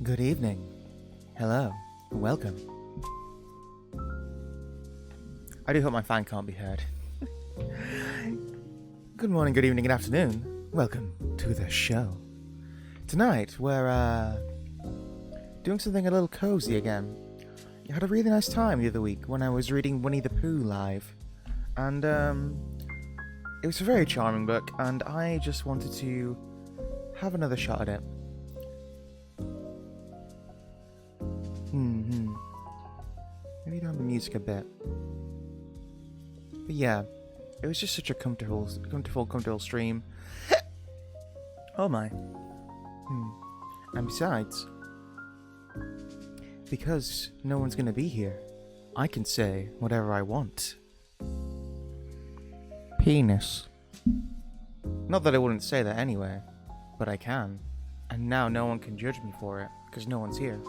Good evening. Hello. Welcome. I do hope my fan can't be heard. Good morning, good evening, good afternoon. Welcome to the show. Tonight, we're doing something a little cozy again. I had a really nice time the other week when I was reading Winnie the Pooh live. And, it was a very charming book, and I just wanted to have another shot at it. Maybe down the music a bit. But yeah, it was just such a comfortable stream. Oh my. And besides, because no one's gonna be here, I can say whatever I want. Penis. Not that I wouldn't say that anyway, but I can. And now no one can judge me for it, because no one's here.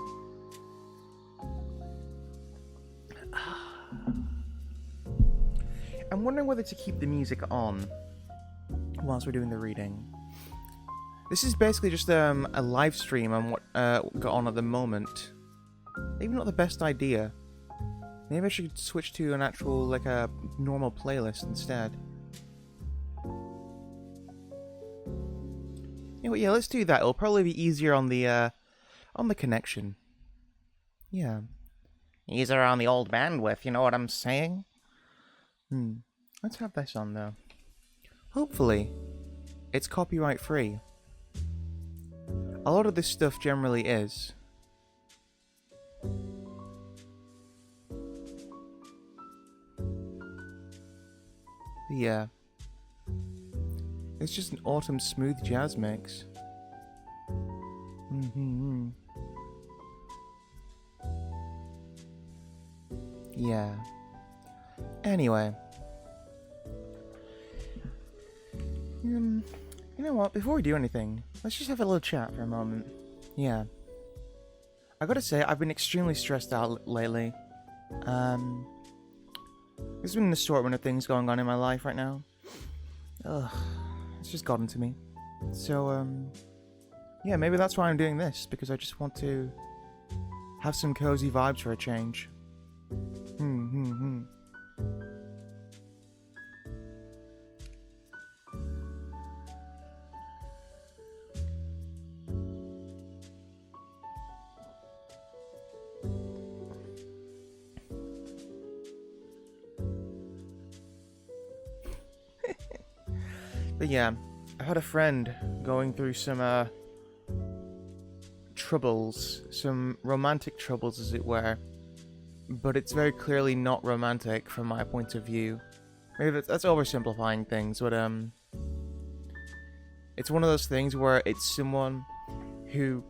I'm wondering whether to keep the music on whilst we're doing the reading. This is basically just a live stream on what got on at the moment. Maybe not the best idea. Maybe I should switch to an actual, like a normal playlist instead. You know what, yeah, let's do that. It'll probably be easier on the connection. Yeah. Easier on the old bandwidth, you know what I'm saying? Let's have this on, though. Hopefully, it's copyright free. A lot of this stuff generally is. Yeah. It's just an autumn smooth jazz mix. Yeah. Anyway. You know what? Before we do anything, let's just have a little chat for a moment. Yeah. I gotta say, I've been extremely stressed out lately. There's been an assortment of things going on in my life right now. Ugh. It's just gotten to me. So, yeah, maybe that's why I'm doing this, because I just want to have some cozy vibes for a change. But yeah, I had a friend going through some troubles, some romantic troubles as it were, but it's very clearly not romantic from my point of view. Maybe that's oversimplifying things, but it's one of those things where it's someone who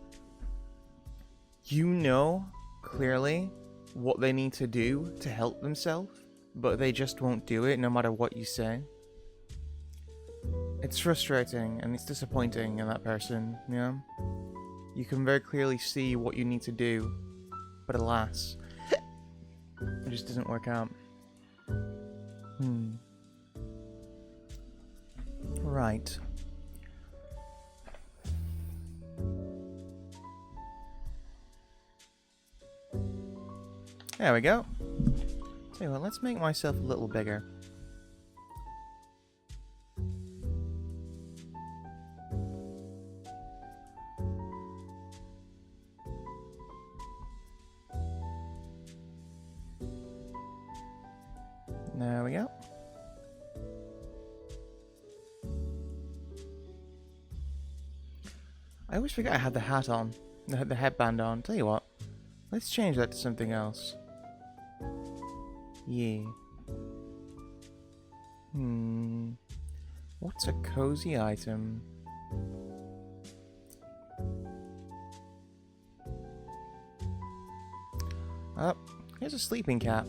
you know clearly what they need to do to help themselves, but they just won't do it no matter what you say. It's frustrating and it's disappointing in that person, you know? You can very clearly see what you need to do, but alas, it just doesn't work out. Right. There we go. Tell you what, let's make myself a little bigger. There we go. I always forget I had the hat on, the headband on. Tell you what, let's change that to something else. Yeah. What's a cozy item? Oh, here's a sleeping cap.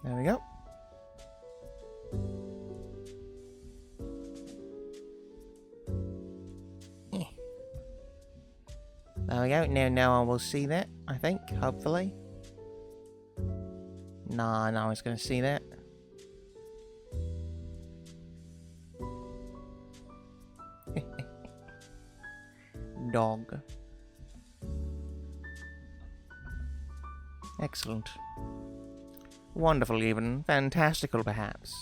There we go. There we go. Now no one will see that, I think, hopefully. Nah, no one's gonna see that. Dog. Excellent. Wonderful even. Fantastical perhaps.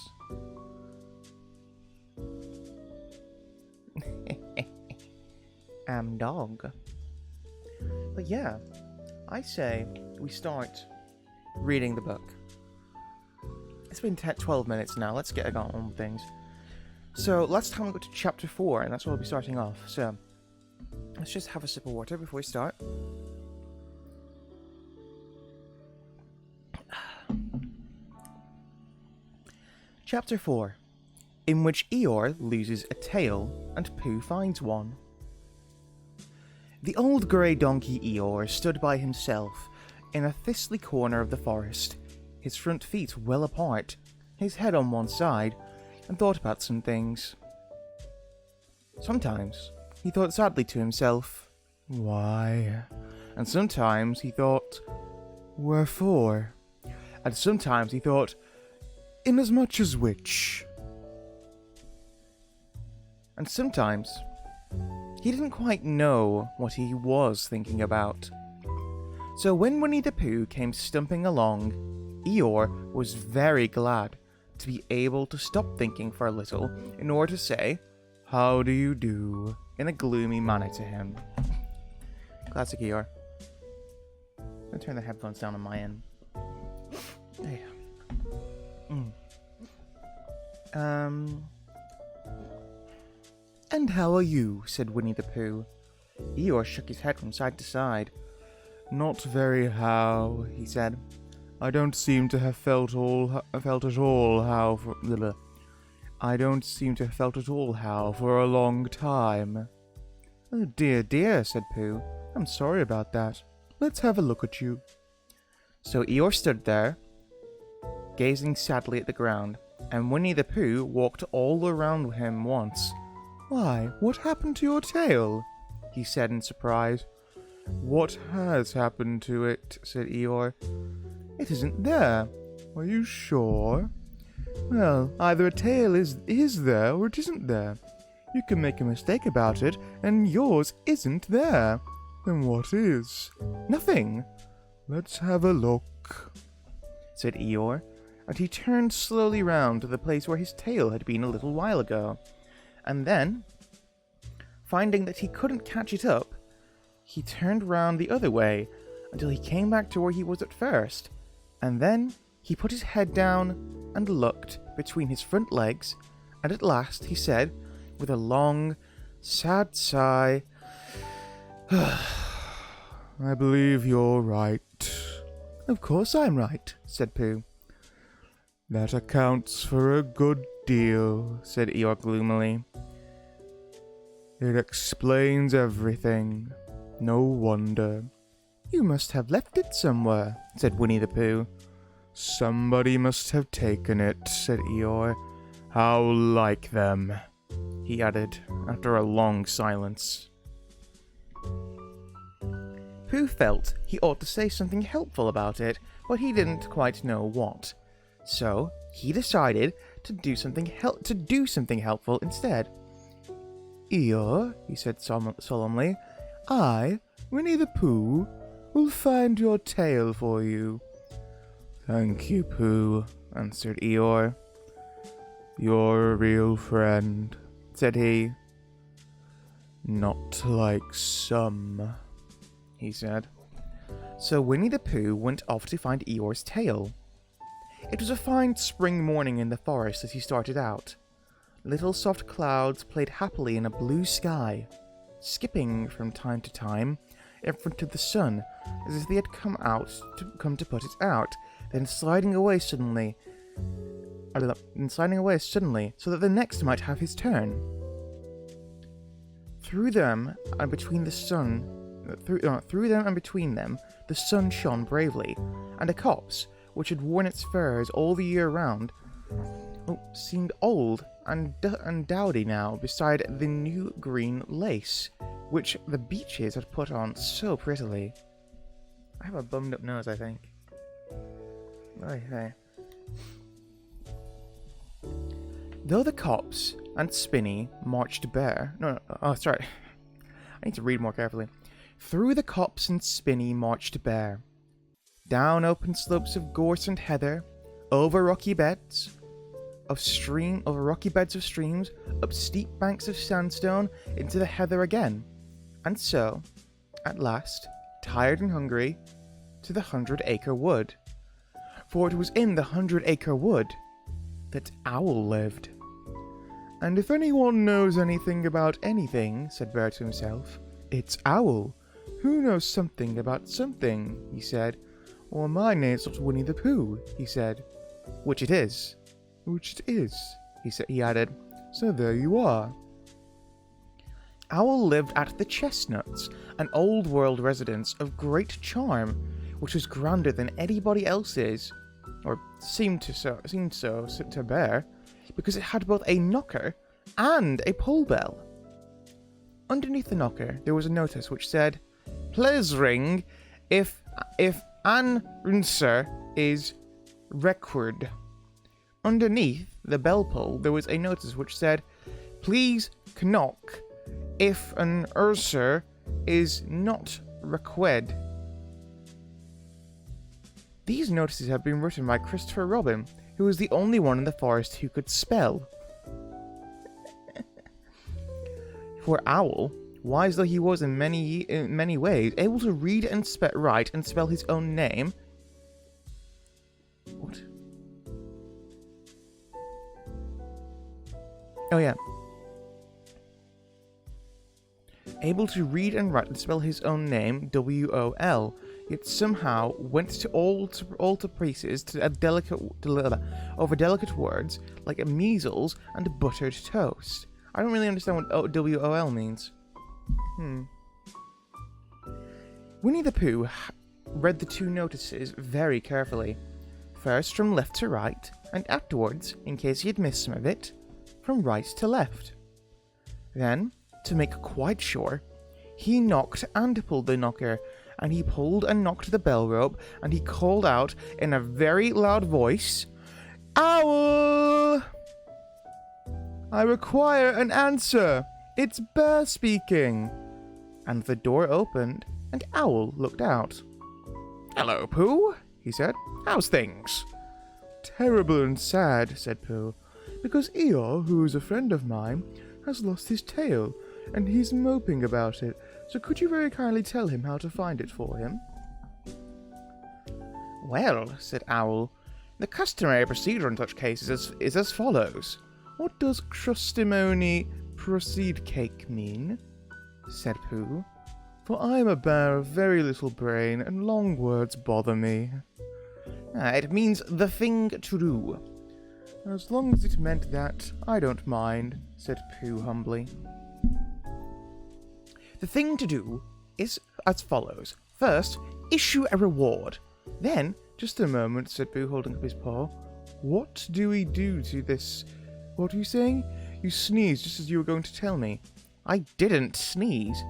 Dog. But yeah, I say we start reading the book. It's been 12 minutes now. Let's get on with things. So, last time we got to chapter 4, and that's where we'll be starting off. So, let's just have a sip of water before we start. Chapter 4, in which Eeyore loses a tail and Pooh finds one. The old grey donkey Eeyore stood by himself in a thistly corner of the forest, his front feet well apart, his head on one side, and thought about some things. Sometimes he thought sadly to himself, "Why?" And sometimes he thought, "Wherefore?" And sometimes he thought, "Inasmuch as which?" And sometimes he didn't quite know what he was thinking about. So when Winnie the Pooh came stumping along, Eeyore was very glad to be able to stop thinking for a little in order to say, "How do you do?" in a gloomy manner to him. Classic Eeyore. I'm gonna turn the headphones down on my end. Yeah. "And how are you?" said Winnie the Pooh. Eeyore shook his head from side to side. "Not very how," he said. "I don't seem to have felt at all how for a long time." "Oh dear, dear," said Pooh. "I'm sorry about that. Let's have a look at you." So Eeyore stood there, gazing sadly at the ground, and Winnie the Pooh walked all around him once. "Why, what happened to your tail?" he said in surprise. "What has happened to it?" said Eeyore. "It isn't there." "Are you sure?" "Well, either a tail is there or it isn't there. You can make a mistake about it, and yours isn't there." "Then what is?" "Nothing." "Let's have a look," said Eeyore, and he turned slowly round to the place where his tail had been a little while ago. And then, finding that he couldn't catch it up, he turned round the other way until he came back to where he was at first, and then he put his head down and looked between his front legs, and at last he said, with a long, sad sigh, "I believe you're right." "Of course I'm right," said Pooh. "That accounts for a good deal," said Eeyore gloomily. "It explains everything. No wonder." "You must have left it somewhere," said Winnie the Pooh. "Somebody must have taken it," said Eeyore. "How like them," he added, after a long silence. Pooh felt he ought to say something helpful about it, but he didn't quite know what. So he decided to do something helpful instead. "Eeyore," he said solemnly, "I, Winnie the Pooh, will find your tail for you." "Thank you, Pooh," answered Eeyore. "You're a real friend," said he. "Not like some," he said. So Winnie the Pooh went off to find Eeyore's tail. It was a fine spring morning in the forest as he started out. Little soft clouds played happily in a blue sky, skipping from time to time in front of the sun as if they had come to put it out, then sliding away suddenly so that the next might have his turn. Through them and between them, the sun shone bravely, and a copse, which had worn its furs all the year round, seemed old and dowdy now beside the new green lace, which the beeches had put on so prettily. I have a bummed up nose, I think. Okay. Though the cops and Spinny marched bare... No, oh, sorry. I need to read more carefully. Through the copse and Spinny marched bare. Down open slopes of gorse and heather, over rocky beds of streams, up steep banks of sandstone, into the heather again. And so, at last, tired and hungry, to the 100-acre wood. For it was in the 100-acre wood that Owl lived. And if anyone knows anything about anything, said Bear to himself, it's Owl. Who knows something about something, he said. Or my name's not Winnie the Pooh, he said. Which it is. Which it is, he added. So there you are. Owl lived at the Chestnuts, an old-world residence of great charm, which was grander than anybody else's, or seemed so to Bear, because it had both a knocker and a pull bell. Underneath the knocker, there was a notice which said, "Please ring if an answer is required." Underneath the bell pull, there was a notice which said, "Please knock if an answer is not required." These notices have been written by Christopher Robin, who was the only one in the forest who could spell. For Owl, wise though he was in many ways, able to read and write and spell his own name. What? Oh yeah. Able to read and write and spell his own name, W-O-L, yet somehow went to alter pieces to over delicate words like measles and buttered toast. I don't really understand what W-O-L means. Winnie the Pooh read the two notices very carefully. First from left to right, and afterwards, in case he had missed some of it, from right to left. Then, to make quite sure, he knocked and pulled the knocker, and he pulled and knocked the bell rope, and he called out in a very loud voice, "Owl! I require an answer. It's Bear speaking." And the door opened, and Owl looked out. "Hello, Pooh," he said. "How's things?" "Terrible and sad," said Pooh, "because Eeyore, who is a friend of mine, has lost his tail, and he's moping about it. So could you very kindly tell him how to find it for him?" "Well," said Owl, "the customary procedure in such cases is as follows." "What does crustimony proceed cake mean?" said Pooh. "For I am a bear of very little brain, and long words bother me." "It means the thing to do." "As long as it meant that, I don't mind," said Pooh humbly. "The thing to do is as follows. First, issue a reward. Then..." "Just a moment," said Pooh, holding up his paw. "What do we do to this? What are you saying? You sneezed just as you were going to tell me." "I didn't sneeze."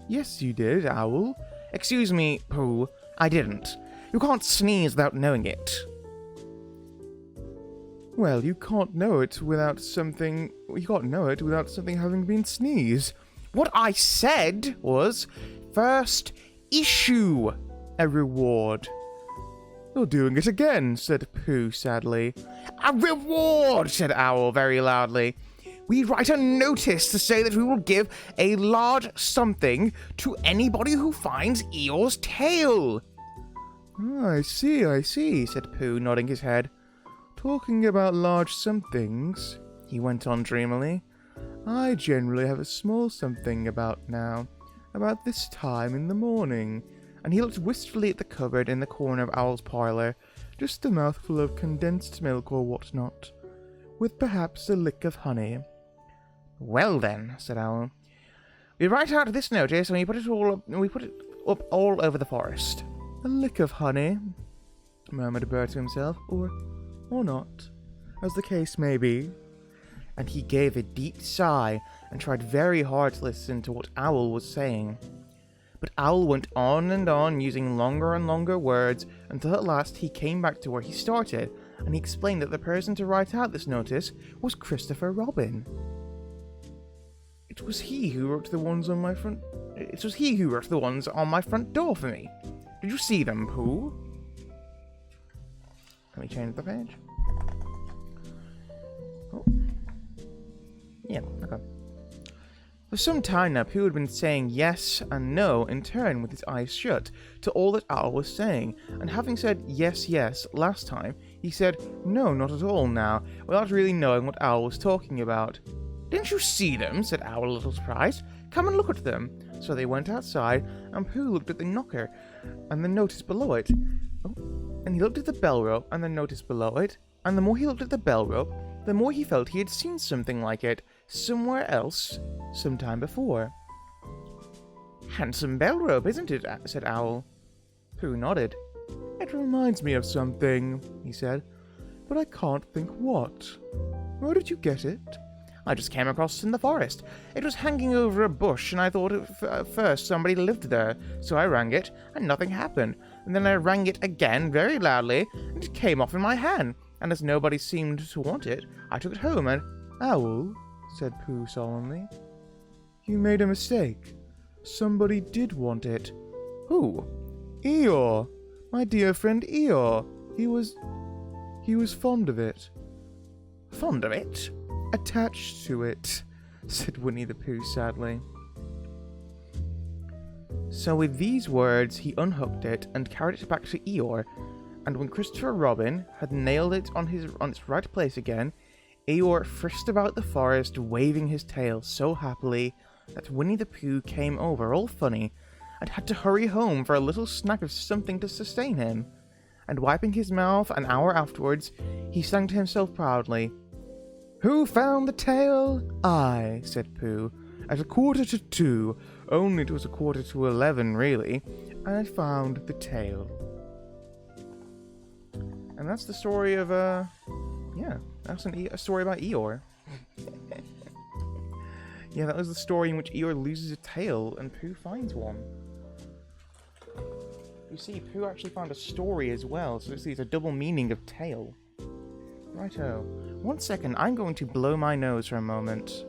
"Yes, you did, Owl." "Excuse me, Pooh, I didn't. You can't sneeze without knowing it." "Well, you can't know it without something having been sneezed." "What I said was, first issue a reward." "You're doing it again," said Pooh sadly. "A reward," said Owl very loudly. "We write a notice to say that we will give a large something to anybody who finds Eeyore's tail." "Oh, I see, said Pooh, nodding his head. "Talking about large somethings," he went on dreamily, "I generally have a small something about this time in the morning." And he looked wistfully at the cupboard in the corner of Owl's parlour, just a mouthful of condensed milk or what-not, with perhaps a lick of honey. "Well then," said Owl, "we write out this notice and we put it up all over the forest." "A lick of honey," murmured Bear to himself, or not, as the case may be. And he gave a deep sigh and tried very hard to listen to what Owl was saying. But Owl went on and on, using longer and longer words, until at last he came back to where he started, and he explained that the person to write out this notice was Christopher Robin. It was he who wrote the ones on my front door for me. Did you see them, Pooh? Let me change the page. Oh. Yeah, okay. For some time now, Pooh had been saying yes and no in turn with his eyes shut to all that Owl was saying, and having said yes, yes last time, he said no, not at all now, without really knowing what Owl was talking about. Didn't you see them? Said Owl, a little surprised. Come and look at them. So they went outside, and Pooh looked at the knocker and the notice below it. Oh. And he looked at the bell rope and the notice below it, and the more he looked at the bell rope, the more he felt he had seen something like it somewhere else sometime before. Handsome bell rope, isn't it? Said Owl. Pooh nodded. It reminds me of something, he said, but I can't think what. Where did you get it? I just came across it in the forest. It was hanging over a bush, and I thought at first somebody lived there, so I rang it, and nothing happened. And then I rang it again, very loudly, and it came off in my hand. And as nobody seemed to want it, I took it home and... Owl, said Pooh solemnly, you made a mistake. Somebody did want it. Who? Eeyore. My dear friend Eeyore. He was fond of it. Fond of it? Attached to it, said Winnie the Pooh sadly. So with these words, he unhooked it and carried it back to Eeyore, and when Christopher Robin had nailed it on its right place again, Eeyore frisked about the forest, waving his tail so happily that Winnie the Pooh came over all funny and had to hurry home for a little snack of something to sustain him. And wiping his mouth an hour afterwards, he sang to himself proudly. Who found the tail? I, said Pooh, at 1:45, only it was 11:15 really, and I found the tail. And that's the story of, that's a story about Eeyore. Yeah, that was the story in which Eeyore loses a tail and Pooh finds one. You see, Pooh actually found a story as well, so it's a double meaning of tail. Righto. 1 second, I'm going to blow my nose for a moment.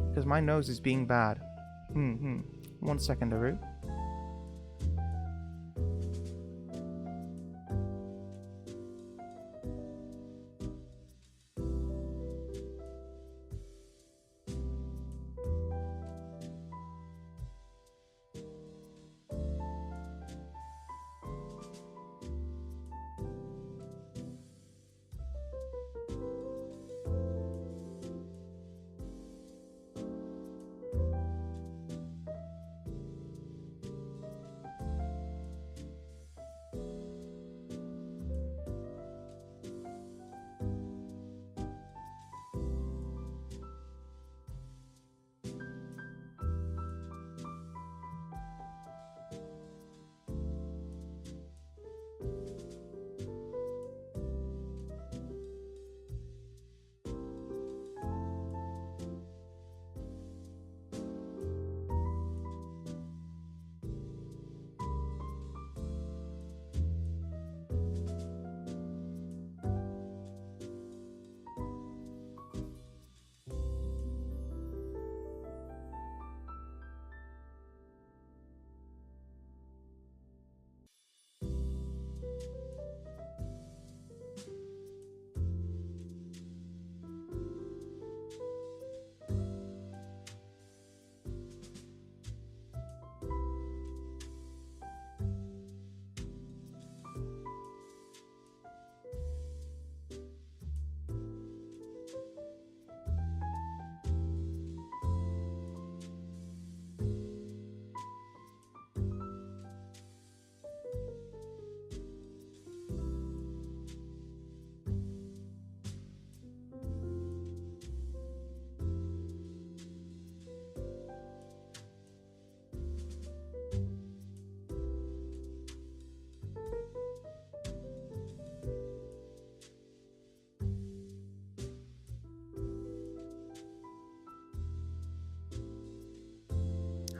Because my nose is being bad. 1 second, Aru.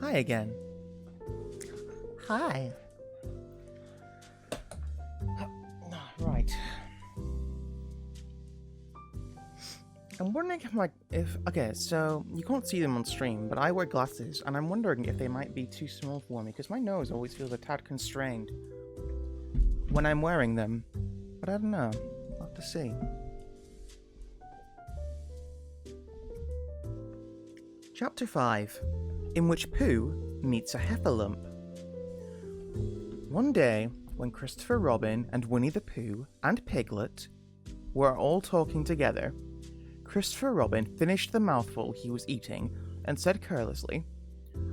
Hi again. Hi. Right. I'm wondering okay, so you can't see them on stream, but I wear glasses, and I'm wondering if they might be too small for me, because my nose always feels a tad constrained when I'm wearing them. But I don't know. I'll have to see. Chapter 5, in which Pooh meets a heffalump. One day, when Christopher Robin and Winnie the Pooh and Piglet were all talking together, Christopher Robin finished the mouthful he was eating and said carelessly,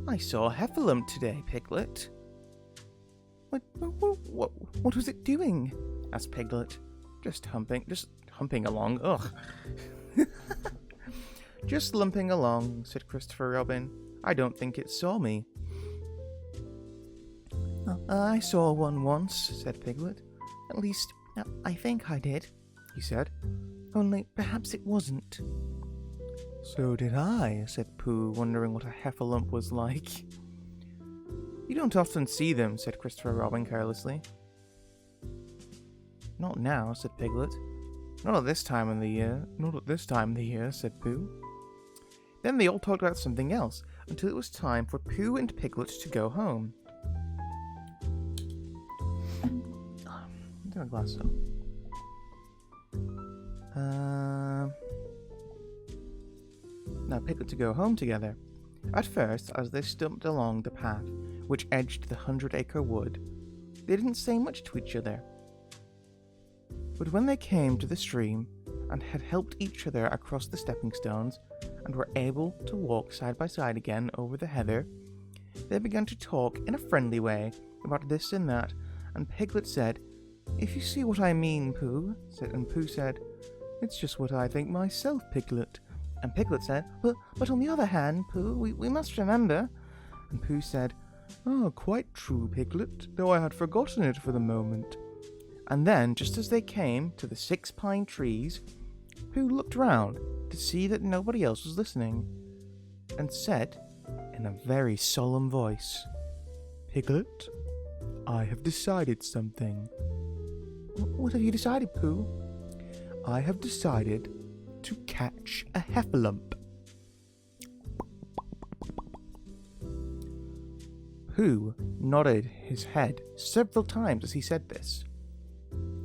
"I saw a heffalump today, Piglet." What was it doing?" asked Piglet. Just humping along, ugh. "Just lumping along," said Christopher Robin. "I don't think it saw me." "I saw one once," said Piglet. "At least, I think I did," he said. "Only perhaps it wasn't." "So did I," said Pooh, wondering what a heffalump was like. "You don't often see them," said Christopher Robin carelessly. "Not now," said Piglet. "Not at this time of the year. Not at this time of the year," said Pooh. Then they all talked about something else, until it was time for Pooh and Piglet to go home. My glasses on. Now Piglet to go home together. At first, as they stumped along the path which edged the 100-acre wood, they didn't say much to each other. But when they came to the stream and had helped each other across the stepping stones and were able to walk side by side again over the heather, they began to talk in a friendly way about this and that, and Piglet said, "If you see what I mean, Pooh," and Pooh said, "It's just what I think myself, Piglet." And Piglet said, But on the other hand, Pooh, we must remember." And Pooh said, "Oh, quite true, Piglet, though I had forgotten it for the moment." And then, just as they came to the 6 pine trees, Pooh looked round to see that nobody else was listening, and said, in a very solemn voice, "Piglet, I have decided something." "What have you decided, Pooh?" "I have decided to catch a heffalump." Pooh nodded his head several times as he said this,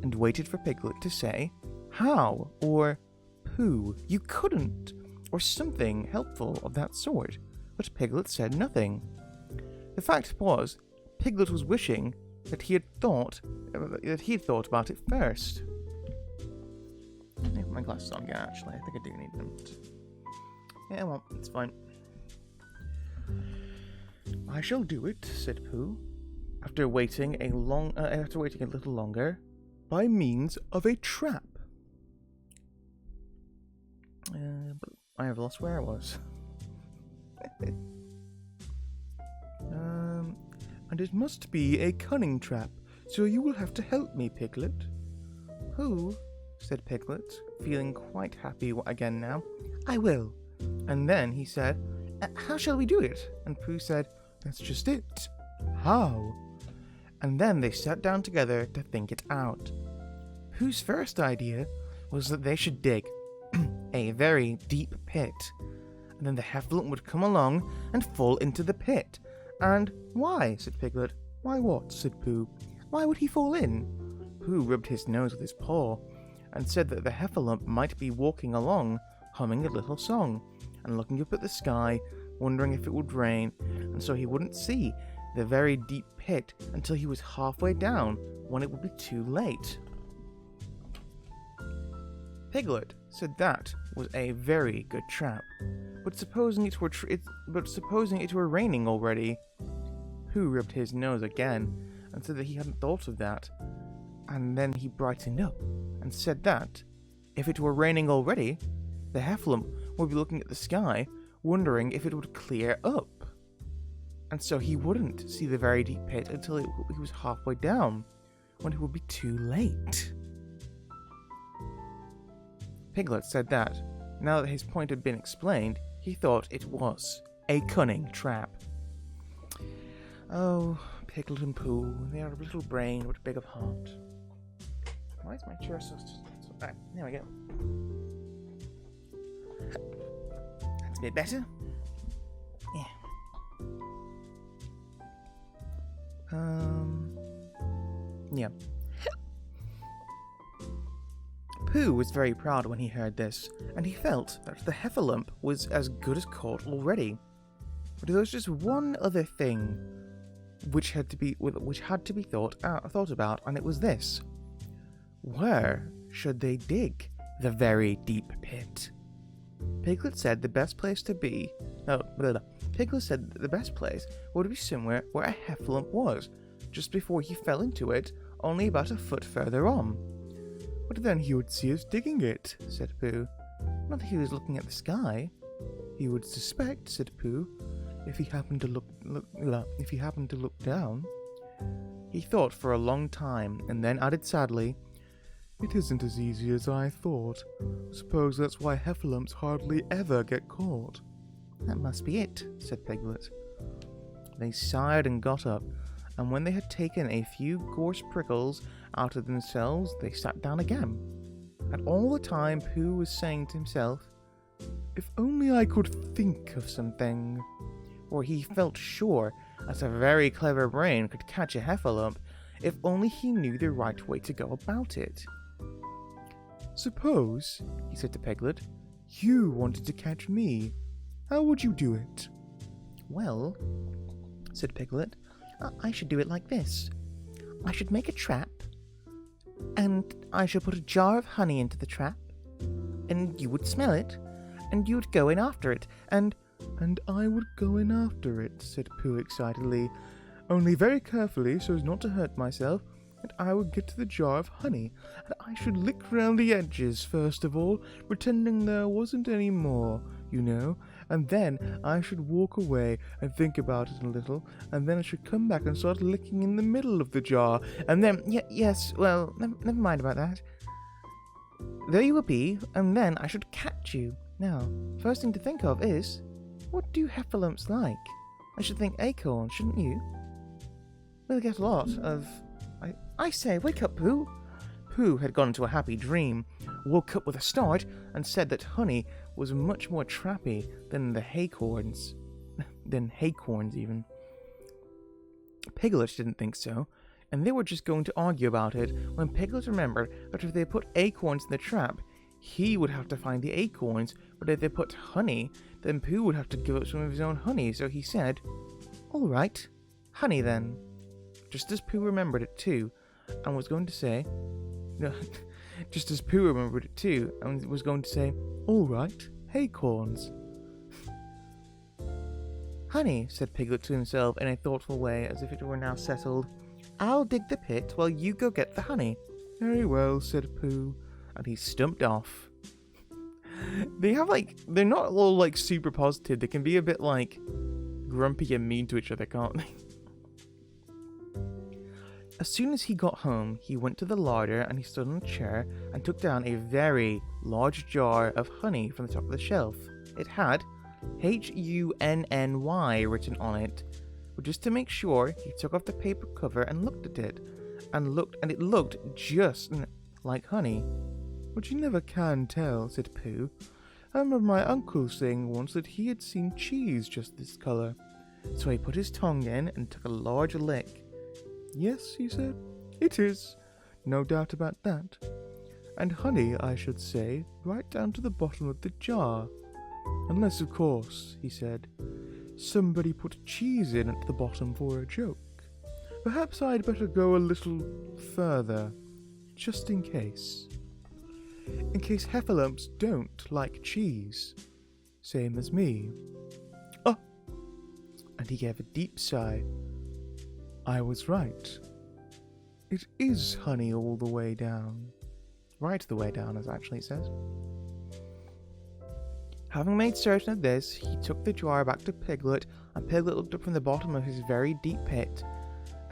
and waited for Piglet to say, "How?" or "Pooh, you couldn't," or something helpful of that sort, but Piglet said nothing. The fact was, Piglet was wishing that he had thought about it first. Let me put my glasses on again, actually. I think I do need them. Yeah, well, it's fine. "I shall do it," said Pooh, after waiting a little longer, "by means of a trap." But I have lost where I was. "And it must be a cunning trap, so you will have to help me, Piglet." "Pooh," said Piglet, feeling quite happy again now, "I will." And then he said, "How shall we do it?" And Pooh said, "That's just it. How?" And then they sat down together to think it out. Pooh's first idea was that they should dig a very deep pit, and then the heffalump would come along and fall into the pit. And "Why?" said Piglet. "Why what?" said Pooh. "Why would he fall in?" Pooh rubbed his nose with his paw, and said that the heffalump might be walking along, humming a little song, and looking up at the sky, wondering if it would rain, and so he wouldn't see the very deep pit until he was halfway down, when it would be too late. Piglet said that was a very good trap, but supposing it were raining already. Pooh rubbed his nose again, and said that he hadn't thought of that, and then he brightened up, and said that, if it were raining already, the heffalump would be looking at the sky, wondering if it would clear up, and so he wouldn't see the very deep pit until he was halfway down, when it would be too late. Piglet said that, now that his point had been explained, he thought it was a cunning trap. Oh, Piglet and Pooh, they are a little brain but big of heart. Why is my chair so... Right, there we go. That's a bit better. Yeah. Yeah. Pooh was very proud when he heard this, and he felt that the heffalump was as good as caught already. But there was just one other thing which had to be thought about, and it was this: where should they dig the very deep pit? Piglet said the best place to be. Piglet said that the best place would be somewhere where a heffalump was, just before he fell into it, only about a foot further on. But then he would see us digging it, said Pooh. Not that he was looking at the sky. He would suspect, said Pooh, if he happened to look down. He thought for a long time, and then added sadly, "It isn't as easy as I thought. Suppose that's why heffalumps hardly ever get caught." "That must be it," said Piglet. They sighed and got up, and when they had taken a few coarse prickles out of themselves, they sat down again. And all the time Pooh was saying to himself, "If only I could think of something." For he felt sure that a very clever brain could catch a heffalump, if only he knew the right way to go about it. "Suppose," he said to Piglet, "you wanted to catch me. How would you do it?" "Well," said Piglet, "I should do it like this. I should make a trap, and I should put a jar of honey into the trap, and you would smell it, and you would go in after it, and I would go in after it," said Pooh excitedly, "only very carefully so as not to hurt myself, and I would get to the jar of honey, and I should lick round the edges first of all, pretending there wasn't any more, you know, and then I should walk away and think about it a little, and then I should come back and start licking in the middle of the jar, and then, never mind about that. There you would be, and then I should catch you. Now, first thing to think of is, what do heffalumps like? I should think acorns, shouldn't you? We'll get a lot of... I say, wake up, Pooh!" Pooh had gone into a happy dream, woke up with a start, and said that honey was much more trappy than the acorns. Even. Piglet didn't think so, and they were just going to argue about it when Piglet remembered that if they put acorns in the trap, he would have to find the acorns, but if they put honey, then Pooh would have to give up some of his own honey, so he said, "All right, honey then." Just as Pooh remembered it too, and was going to say, "All right, acorns." "Honey," said Piglet to himself in a thoughtful way, as if it were now settled. "I'll dig the pit while you go get the honey." "Very well," said Pooh, and he stumped off. They're not all super positive. They can be a bit grumpy and mean to each other, can't they? As soon as he got home, he went to the larder and he stood on a chair and took down a very large jar of honey from the top of the shelf. It had Hunny written on it. But just to make sure, he took off the paper cover and looked at it, and it looked just like honey. "But you never can tell," said Pooh. "I remember my uncle saying once that he had seen cheese just this colour." So he put his tongue in and took a large lick. "Yes," he said, "it is. No doubt about that. And honey, I should say, right down to the bottom of the jar. Unless, of course," he said, "somebody put cheese in at the bottom for a joke. Perhaps I'd better go a little further, just in case. In case heffalumps don't like cheese. Same as me. Oh!" And he gave a deep sigh. "I was right. It is honey all the way down." Right the way down, as actually it says. Having made certain of this, he took the jar back to Piglet, and Piglet looked up from the bottom of his very deep pit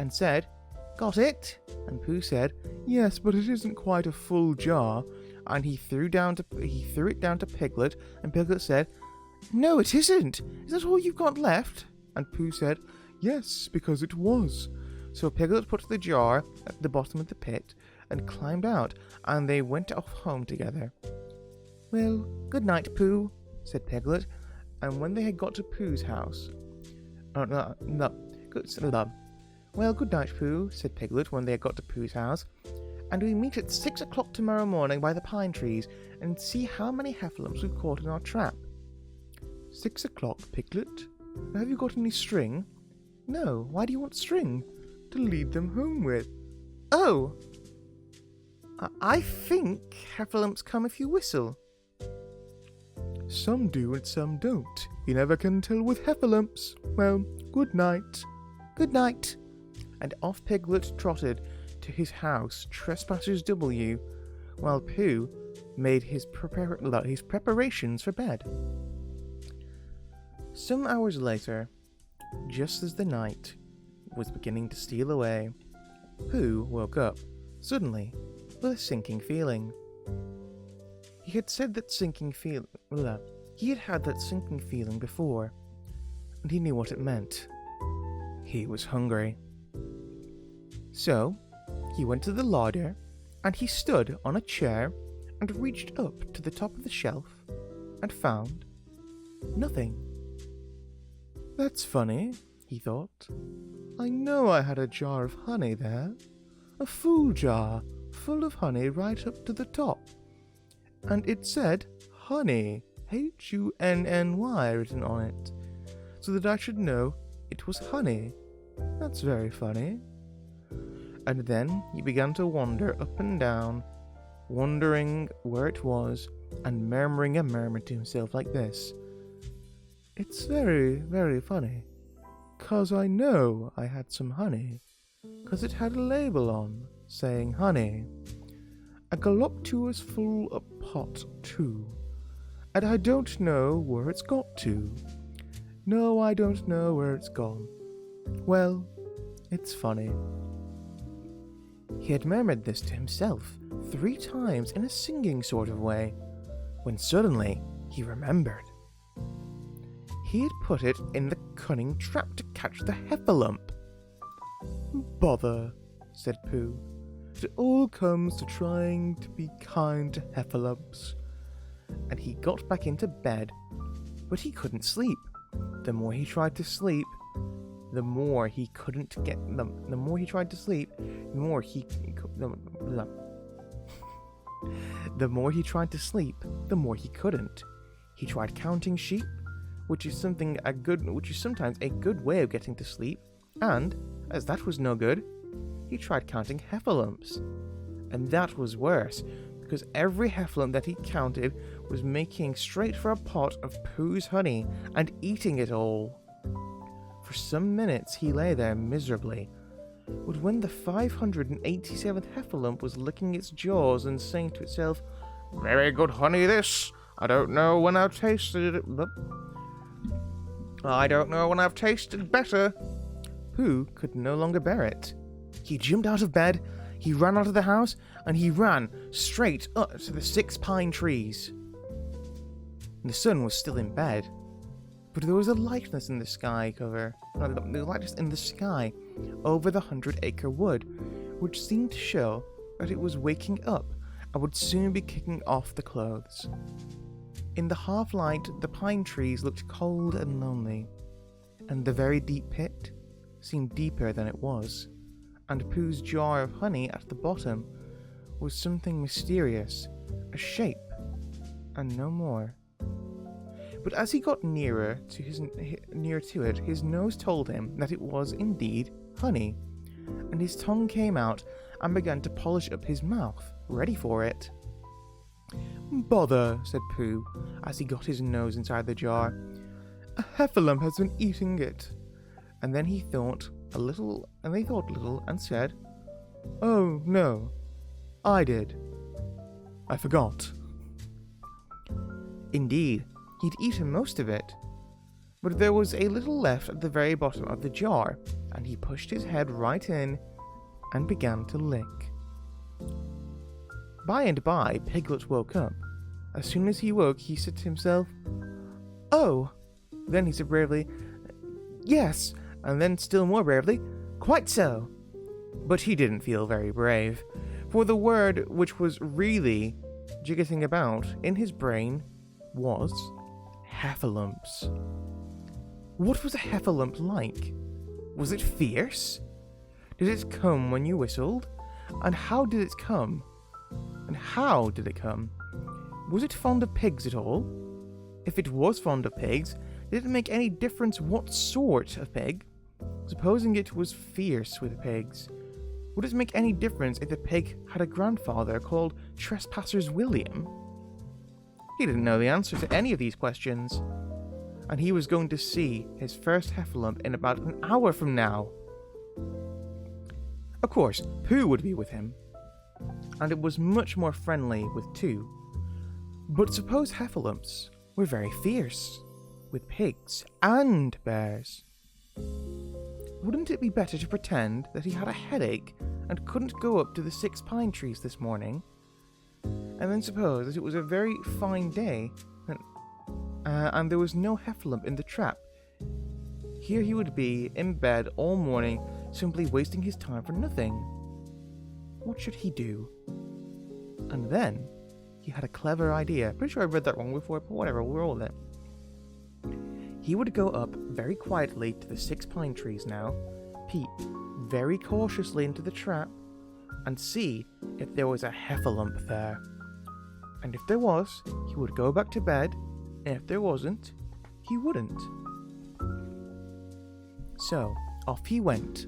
and said, "Got it?" And Pooh said, "Yes, but it isn't quite a full jar." And he threw it down to Piglet, and Piglet said, "No, it isn't. Is that all you've got left?" And Pooh said, "Yes, because it was. So Piglet put the jar at the bottom of the pit and climbed out, and they went off home together. "Well, good night, Pooh," said Piglet, and when they had got to Pooh's house... Well, good night, Pooh, said Piglet when they had got to Pooh's house, and we meet at 6 o'clock tomorrow morning by the pine trees and see how many heffalumps we've caught in our trap. 6 o'clock, Piglet? Have you got any string? No, why do you want string? To lead them home with. Oh! I think heffalumps come if you whistle. Some do and some don't. You never can tell with heffalumps. Well, good night. Good night. And off Piglet trotted to his house, Trespassers W, while Pooh made his preparations for bed. Some hours later, just as the night was beginning to steal away, Pooh woke up, suddenly, with a sinking feeling. He had had that sinking feeling before, and he knew what it meant. He was hungry. So, he went to the larder, and he stood on a chair and reached up to the top of the shelf and found nothing. That's funny, he thought. I know I had a jar of honey there, a full jar full of honey right up to the top, and it said honey, Hunny, written on it, so that I should know it was honey. That's very funny. And then he began to wander up and down, wondering where it was, and murmuring a murmur to himself like this. It's very, very funny, 'cause I know I had some honey, 'cause it had a label on, saying honey. A galoptuous full a pot too, and I don't know where it's got to. No, I don't know where it's gone. Well, it's funny. He had murmured this to himself 3 times in a singing sort of way, when suddenly he remembered. He had put it in the cunning trap to catch the heffalump. Bother, said Pooh. It all comes to trying to be kind to heffalumps. And he got back into bed, but he couldn't sleep. The more he tried to sleep, the more he couldn't get them. The more he tried to sleep, the more he couldn't. He tried counting sheep, which is sometimes a good way of getting to sleep, and as that was no good, he tried counting heffalumps, and that was worse, because every heffalump that he counted was making straight for a pot of Pooh's honey and eating it all. For some minutes he lay there miserably, but when the 587th heffalump was licking its jaws and saying to itself, "Very good honey this, I don't know when I've tasted better," Pooh could no longer bear it. He jumped out of bed, he ran out of the house, and he ran straight up to the 6 pine trees. The sun was still in bed, but there was a lightness in the sky over the 100-acre wood, which seemed to show that it was waking up and would soon be kicking off the clothes. In the half-light, the pine trees looked cold and lonely, and the very deep pit seemed deeper than it was, and Pooh's jar of honey at the bottom was something mysterious, a shape, and no more. But as he got nearer to it, his nose told him that it was indeed honey, and his tongue came out and began to polish up his mouth, ready for it. Bother, said Pooh, as he got his nose inside the jar. A heffalump has been eating it. And then he thought a little, and said, Oh, no, I did. I forgot. Indeed, he'd eaten most of it, but there was a little left at the very bottom of the jar, and he pushed his head right in and began to lick. By and by, Piglet woke up. As soon as he woke, he said to himself, Oh! Then he said bravely, Yes, and then still more bravely, Quite so! But he didn't feel very brave, for the word which was really jigging about in his brain was heffalumps. What was a heffalump like? Was it fierce? Did it come when you whistled? And how did it come? And how did it come? Was it fond of pigs at all? If it was fond of pigs, did it make any difference what sort of pig? Supposing it was fierce with pigs, would it make any difference if the pig had a grandfather called Trespassers William? He didn't know the answer to any of these questions, and he was going to see his first heffalump in about an hour from now. Of course, Pooh would be with him, and it was much more friendly with two. But suppose heffalumps were very fierce with pigs and bears. Wouldn't it be better to pretend that he had a headache and couldn't go up to the 6 pine trees this morning? And then suppose that it was a very fine day and there was no heffalump in the trap. Here he would be in bed all morning, simply wasting his time for nothing. What should he do? And then he had a clever idea. Pretty sure I read that wrong before, but whatever, we'll roll with it. He would go up very quietly to the 6 pine trees now, peep very cautiously into the trap, and see if there was a heffalump there. And if there was, he would go back to bed, and if there wasn't, he wouldn't. So, off he went.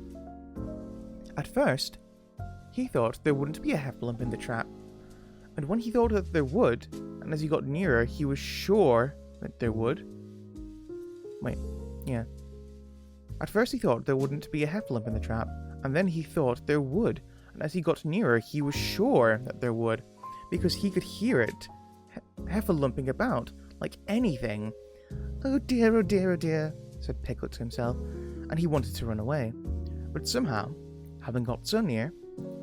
At first, he thought there wouldn't be a heffalump in the trap, and when he thought that there would, and as he got nearer, he was sure that there would. At first he thought there wouldn't be a heffalump in the trap, and then he thought there would, and as he got nearer, he was sure that there would, because he could hear it heffalumping about like anything. Oh dear, oh dear, oh dear, said Piglet to himself, and he wanted to run away. But somehow, having got so near,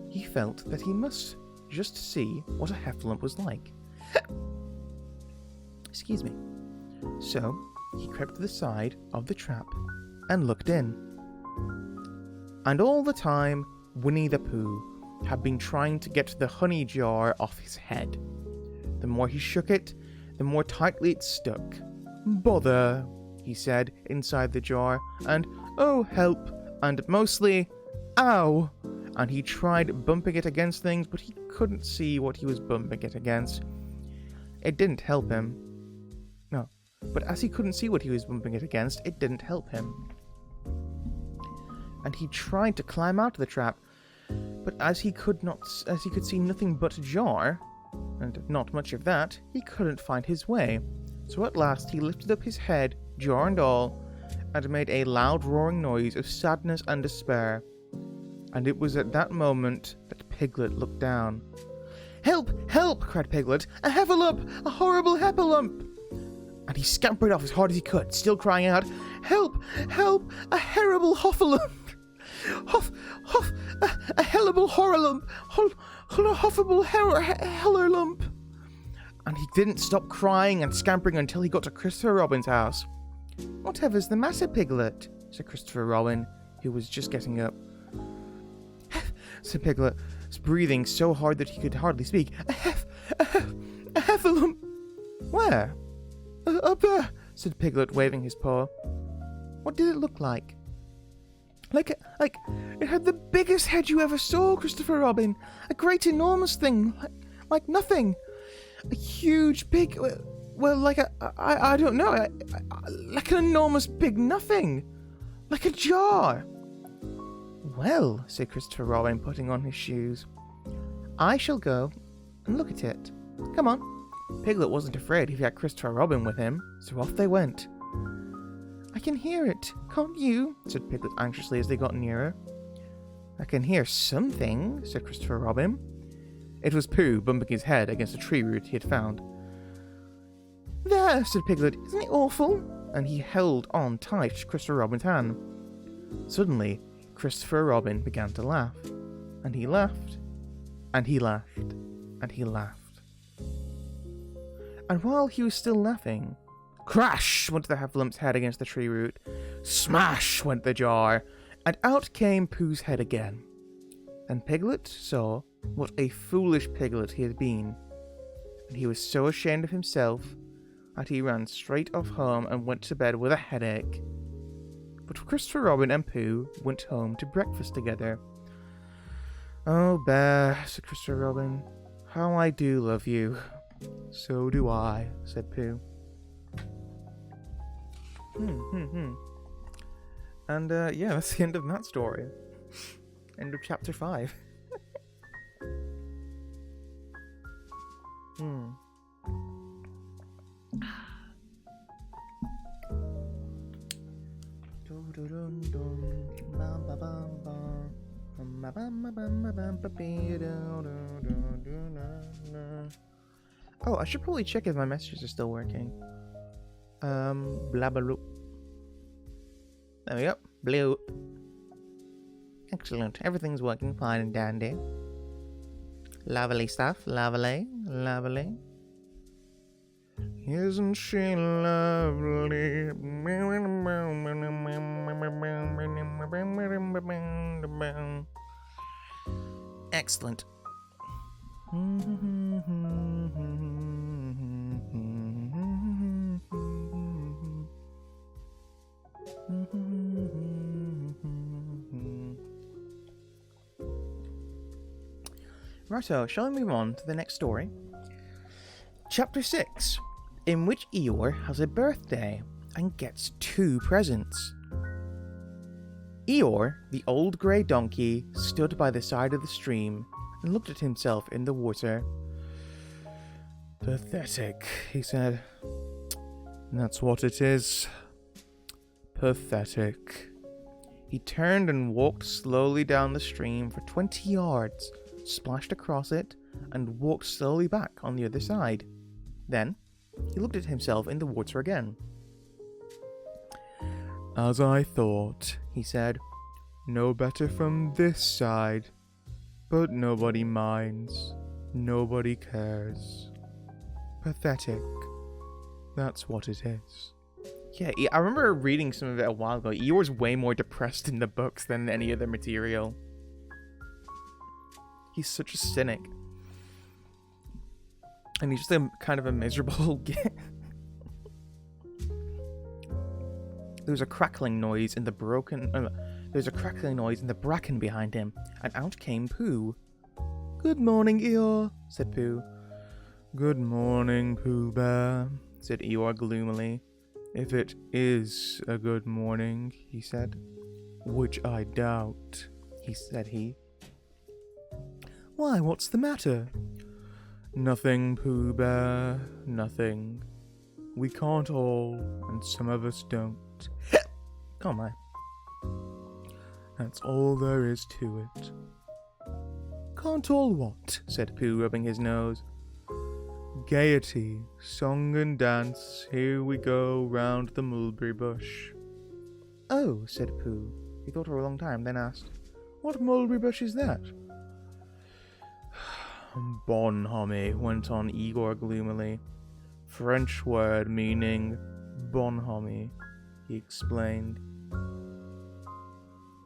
he felt that he must just see what a heffalump was like. Excuse me. So, he crept to the side of the trap and looked in. And all the time, Winnie the Pooh had been trying to get the honey jar off his head. The more he shook it, the more tightly it stuck. Bother, he said inside the jar, and oh help, and mostly, ow! And he tried bumping it against things, but he couldn't see what he was bumping it against. It didn't help him. No, but as he couldn't see what he was bumping it against, it didn't help him. And he tried to climb out of the trap, but as he could see nothing but jar, and not much of that, he couldn't find his way. So at last he lifted up his head, jar and all, and made a loud roaring noise of sadness and despair. And it was at that moment that Piglet looked down. "Help! Help!" cried Piglet. "A heffalump! A horrible heffalump!" And he scampered off as hard as he could, still crying out, "Help! Help! A horrible hoffalump! A hellable horrorlump! Hoffable hellerlump!" And he didn't stop crying and scampering until he got to Christopher Robin's house. "Whatever's the matter, Piglet?" said Christopher Robin, who was just getting up. Said Piglet, breathing so hard that he could hardly speak. A heffalump! Where? Up there, said Piglet, waving his paw. What did it look like? Like it had the biggest head you ever saw, Christopher Robin. A great enormous thing, like nothing. A huge, big, well, like I don't know, like an enormous big nothing. Like a jar. Well, said Christopher Robin, putting on his shoes, I shall go and look at it. Come on. Piglet wasn't afraid if he had Christopher Robin with him, so off they went. I can hear it, can't you? Said Piglet anxiously as they got nearer. I can hear something, said Christopher Robin. It was Pooh bumping his head against a tree root he had found. There, said Piglet, isn't it awful? And he held on tight to Christopher Robin's hand. Suddenly, Christopher Robin began to laugh, and he laughed, and he laughed, and he laughed. And while he was still laughing, crash went the heffalum's head against the tree root, smash went the jar, and out came Pooh's head again. And Piglet saw what a foolish piglet he had been, and he was so ashamed of himself that he ran straight off home and went to bed with a headache. But Christopher Robin and Pooh went home to breakfast together. "Oh, Bear," said Christopher Robin, "how I do love you." "So do I," said Pooh. And yeah, that's the end of that story. End of chapter 5. Oh, I should probably check if my messages are still working. Blah blah. There we go. Blue. Excellent. Everything's working fine and dandy. Lovely stuff. Lovely. Lovely. Isn't she lovely? Excellent. Righto, shall we move on to the next story? Chapter 6, in which Eeyore has a birthday and gets 2 presents. Eeyore, the old grey donkey, stood by the side of the stream and looked at himself in the water. "Pathetic," he said. "That's what it is. Pathetic." He turned and walked slowly down the stream for 20 yards, splashed across it, and walked slowly back on the other side. Then, he looked at himself in the water again. "As I thought," he said. "No better from this side. But nobody minds. Nobody cares. Pathetic. That's what it is." Yeah, I remember reading some of it a while ago. Eeyore's way more depressed in the books than any other material. He's such a cynic. And he's just a kind of a miserable git. There's a crackling noise in the bracken behind him, and out came Pooh. "Good morning, Eeyore," said Pooh. "Good morning, Pooh Bear," said Eeyore gloomily. "If it is a good morning," he said. "Which I doubt," said he. "Why, what's the matter?" "Nothing, Pooh Bear, nothing. We can't all, and some of us don't." Oh my. "That's all there is to it." "Can't all what?" said Pooh, rubbing his nose. "Gaiety, song and dance, here we go round the mulberry bush." "Oh," said Pooh. He thought for a long time, then asked, "What mulberry bush is that?" "Bonhomie," went on Eeyore gloomily. "French word meaning bonhomie," he explained.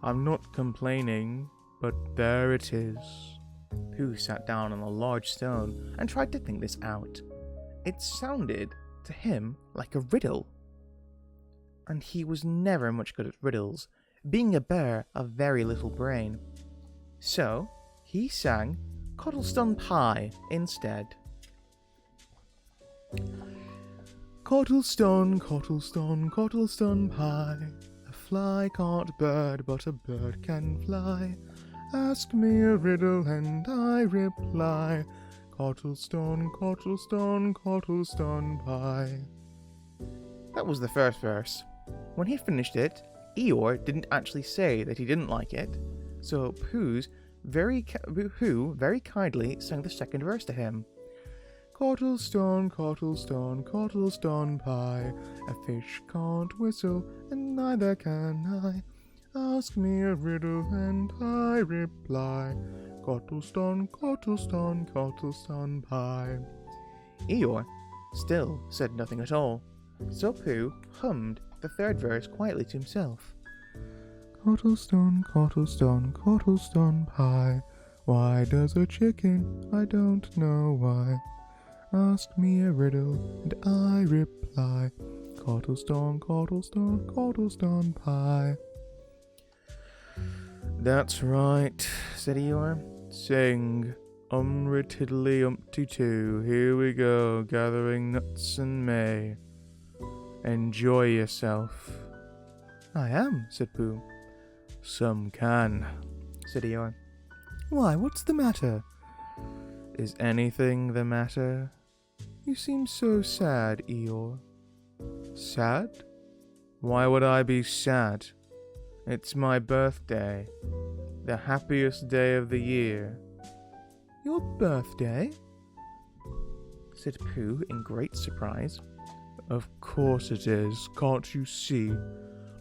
"I'm not complaining, but there it is." Pooh sat down on a large stone and tried to think this out. It sounded, to him, like a riddle. And he was never much good at riddles, being a bear of very little brain. So, he sang Cottlestone Pie instead. "Cottlestone, Cottlestone, Cottlestone Pie. A fly can't bird, but a bird can fly. Ask me a riddle and I reply. Cottlestone, Cottlestone, Cottlestone Pie." That was the first verse. When he finished it, Eeyore didn't actually say that he didn't like it, so Pooh very kindly sang the second verse to him. "Cottlestone, Cottlestone, Cottlestone Pie. A fish can't whistle, and neither can I. Ask me a riddle, and I reply. Cottlestone, Cottlestone, Cottlestone Pie." Eeyore still said nothing at all, so Pooh hummed the third verse quietly to himself. Cottlestone, cottlestone, cottlestone pie. Why does a chicken? I don't know why. Ask me a riddle, and I reply. Cottlestone, cottlestone, cottlestone pie. That's right, said Eeyore. Sing. Tiddly umpty too. Here we go, gathering nuts and may. Enjoy yourself. I am, said Pooh. Some can, said Eeyore. Why, what's the matter? Is anything the matter? You seem so sad, Eeyore. Sad? Why would I be sad? It's my birthday. The happiest day of the year. Your birthday? Said Pooh in great surprise. Of course it is. Can't you see?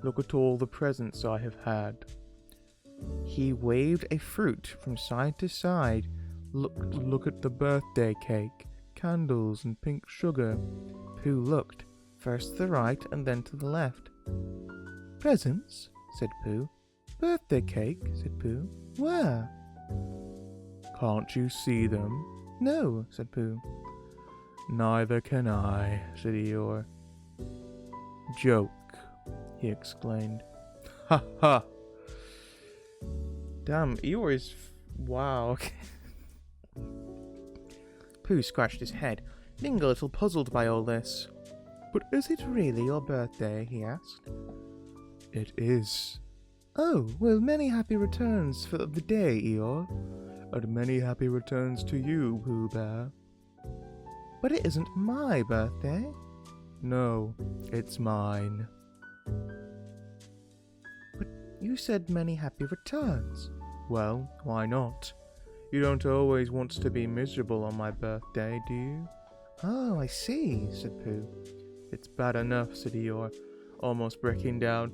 Look at all the presents I have had. He waved a fruit from side to side. Look at the birthday cake, candles and pink sugar. Pooh looked, first to the right and then to the left. Presents? Said Pooh. Birthday cake? Said Pooh. Where? Can't you see them? No, said Pooh. Neither can I, said Eeyore. Joke, he exclaimed. Ha ha! Damn, Eeyore is... wow. Pooh scratched his head, being a little puzzled by all this. But is it really your birthday? He asked. It is. Oh, well, many happy returns for the day, Eeyore. And many happy returns to you, Pooh Bear. But it isn't my birthday. No, it's mine. But you said many happy returns. Well, why not? You don't always want to be miserable on my birthday, do you? Oh, I see, said Pooh. It's bad enough, said Eeyore, almost breaking down.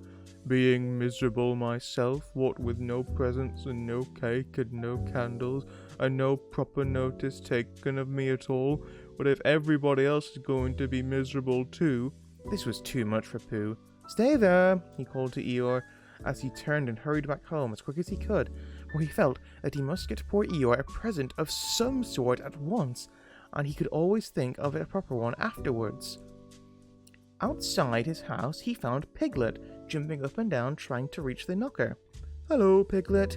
Being miserable myself, what with no presents and no cake and no candles and no proper notice taken of me at all. But if everybody else is going to be miserable too... This was too much for Pooh. Stay there, he called to Eeyore as he turned and hurried back home as quick as he could, for he felt that he must get poor Eeyore a present of some sort at once, and he could always think of a proper one afterwards. Outside his house he found Piglet, jumping up and down trying to reach the knocker. Hello, Piglet.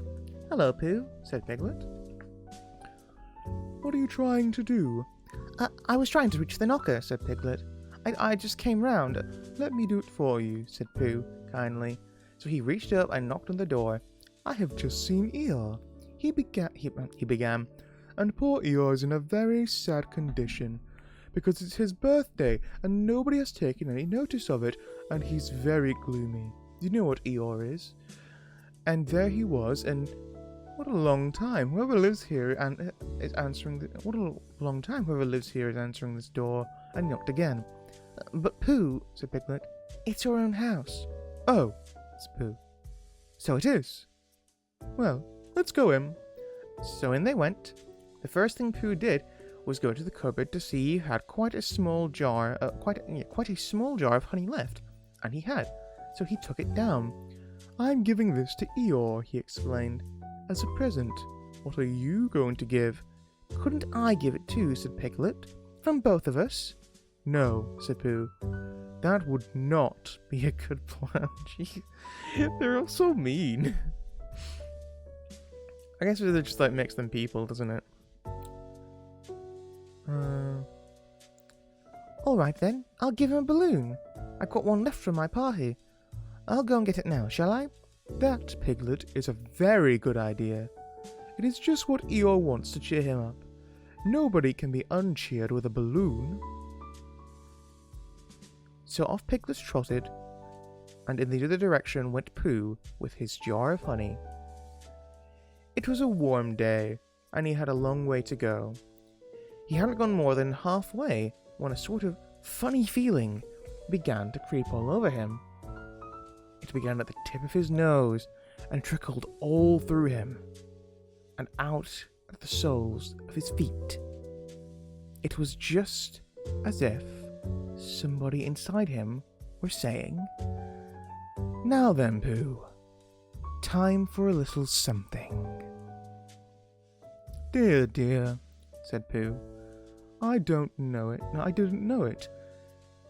Hello, Pooh, said Piglet. What are you trying to do? I was trying to reach the knocker, said Piglet. I just came round. Let me do it for you, said Pooh, kindly. So he reached up and knocked on the door. I have just seen Eeyore. He began, and poor Eeyore is in a very sad condition, because it's his birthday, and nobody has taken any notice of it, and he's very gloomy. You know what Eeyore is? And there he was, and what a long time. Whoever lives here and is answering this door, and knocked again. But Pooh, said Piglet, it's your own house. Oh, said Pooh. So it is. Well, let's go in. So in they went. The first thing Pooh did was go to the cupboard to see he had quite a small jar of honey left, and he had. So he took it down. I'm giving this to Eeyore, he explained, as a present. What are you going to give? Couldn't I give it too, said Piglet. From both of us? No, said Pooh. That would not be a good plan. Jeez, they're all so mean. I guess it just makes them people, doesn't it? Alright then, I'll give him a balloon. I've got one left from my party. I'll go and get it now, shall I? That, Piglet, is a very good idea. It is just what Eeyore wants to cheer him up. Nobody can be uncheered with a balloon. So off Piglet trotted, and in the other direction went Pooh with his jar of honey. It was a warm day, and he had a long way to go. He hadn't gone more than halfway when a sort of funny feeling began to creep all over him. It began at the tip of his nose and trickled all through him and out at the soles of his feet. It was just as if somebody inside him were saying, "Now then, Pooh, time for a little something. Dear, dear, said Pooh. I don't know it. No, I didn't know it.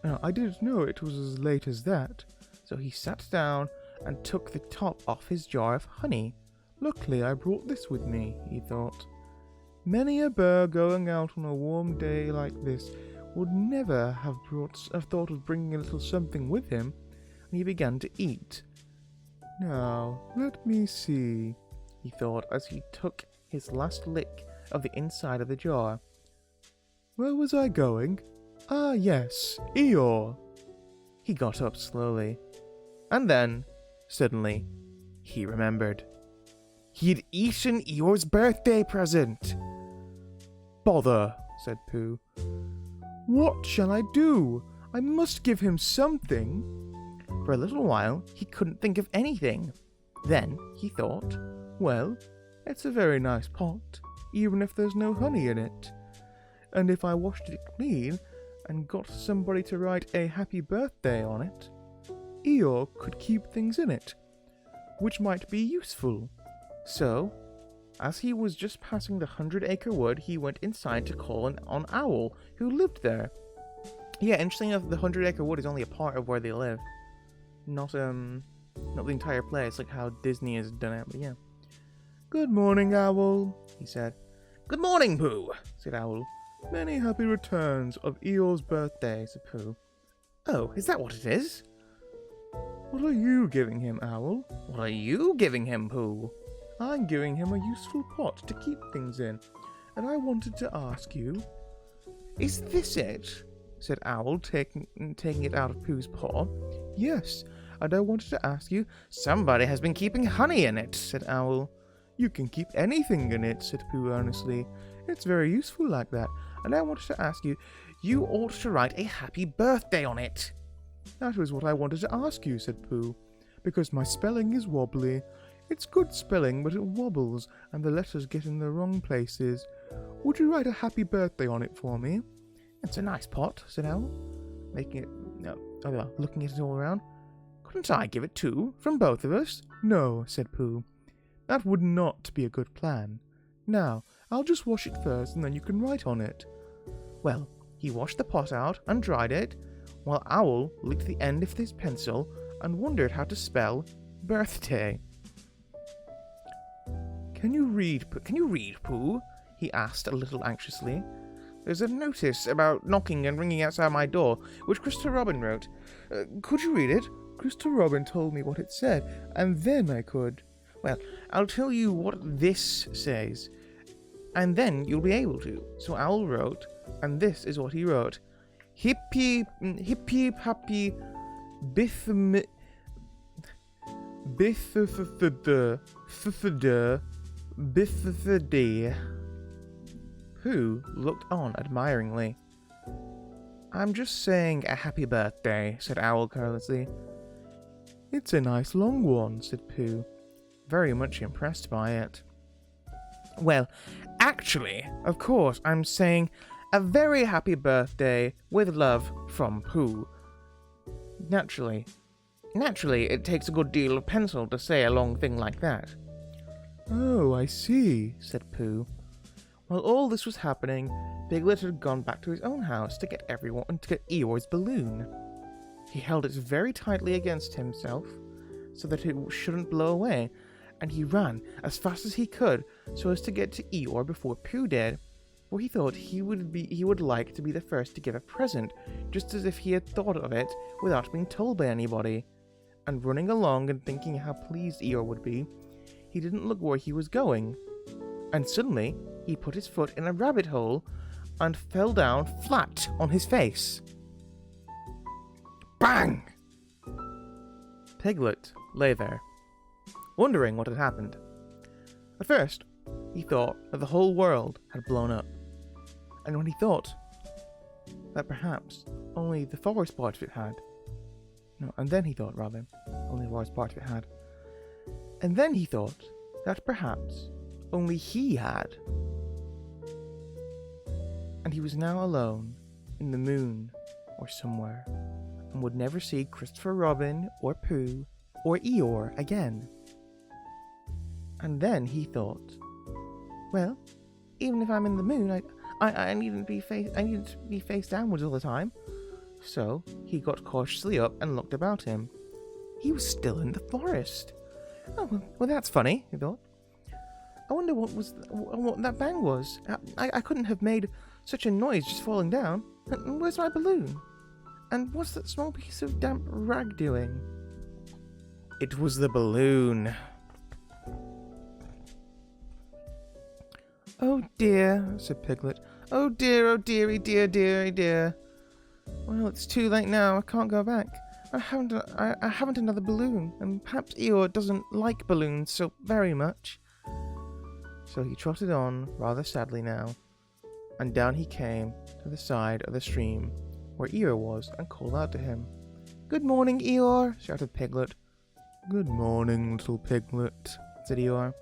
No, I didn't know it was as late as that. So he sat down and took the top off his jar of honey. Luckily I brought this with me, he thought. Many a bird going out on a warm day like this would never have thought of bringing a little something with him, and he began to eat. Now, let me see, he thought as he took his last lick of the inside of the jar. Where was I going? Ah, yes, Eeyore. He got up slowly, and then, suddenly, he remembered. He had eaten Eeyore's birthday present. Bother, said Pooh. What shall I do? I must give him something. For a little while, he couldn't think of anything. Then he thought, well, it's a very nice pot, even if there's no honey in it. And if I washed it clean and got somebody to write a happy birthday on it, Eeyore could keep things in it, which might be useful. So, as he was just passing the 100-acre wood, he went inside to call on Owl, who lived there. Yeah, interesting enough, the 100-acre wood is only a part of where they live. Not the entire place, like how Disney has done it, but yeah. Good morning, Owl, he said. Good morning, Pooh, said Owl. Many happy returns of Eeyore's birthday, said Pooh. Oh, is that what it is? What are you giving him, Owl? What are you giving him, Pooh? I'm giving him a useful pot to keep things in, and I wanted to ask you... Is this it? Said Owl, taking it out of Pooh's paw. Yes, and I wanted to ask you... Somebody has been keeping honey in it, said Owl. You can keep anything in it, said Pooh earnestly. It's very useful like that, and I wanted to ask you... You ought to write a happy birthday on it. That was what I wanted to ask you, said Pooh, because my spelling is wobbly. It's good spelling, but it wobbles, and the letters get in the wrong places. Would you write a happy birthday on it for me? It's a nice pot, said Owl, looking at it all around. Couldn't I give it too, from both of us? No, said Pooh. That would not be a good plan. Now, I'll just wash it first, and then you can write on it. Well, he washed the pot out and dried it, while Owl licked the end of his pencil and wondered how to spell birthday. Can you read, Pooh? He asked a little anxiously. There's a notice about knocking and ringing outside my door, which Christopher Robin wrote. Could you read it? Christopher Robin told me what it said, and then I could. Well, I'll tell you what this says, and then you'll be able to. So Owl wrote, and this is what he wrote. Hippie happy Bithday. Pooh looked on admiringly. I'm just saying a happy birthday, said Owl carelessly. It's a nice long one, said Pooh, very much impressed by it. Well, actually, of course, I'm saying a very happy birthday with love from Pooh. Naturally, it takes a good deal of pencil to say a long thing like that. Oh, I see, said Pooh. While all this was happening, Piglet had gone back to his own house to get Eeyore's balloon. He held it very tightly against himself, so that it shouldn't blow away, and he ran as fast as he could so as to get to Eeyore before Pooh did, for he thought he would like to be the first to give a present, just as if he had thought of it without being told by anybody. And running along and thinking how pleased Eeyore would be, he didn't look where he was going. And suddenly, he put his foot in a rabbit hole and fell down flat on his face. Bang! Piglet lay there, wondering what had happened. At first, he thought that the whole world had blown up. And when he thought that perhaps only the forest part of it had. No, and then he thought, rather, only the forest part of it had. And then he thought that perhaps only he had. And he was now alone in the moon or somewhere, and would never see Christopher Robin or Pooh or Eeyore again. And then he thought, well, even if I'm in the moon, I needn't be face downwards all the time. So he got cautiously up and looked about him. He was still in the forest. Oh, well, that's funny, he thought. I wonder what that bang was. I couldn't have made such a noise just falling down. And where's my balloon? And what's that small piece of damp rag doing? It was the balloon. Oh dear, said Piglet. Oh dearie dear. Well, it's too late now. I can't go back. I haven't another balloon, and perhaps Eeyore doesn't like balloons so very much. So he trotted on, rather sadly now, and down he came to the side of the stream where Eeyore was, and called out to him. Good morning, Eeyore, shouted Piglet. Good morning, little Piglet, said Eeyore.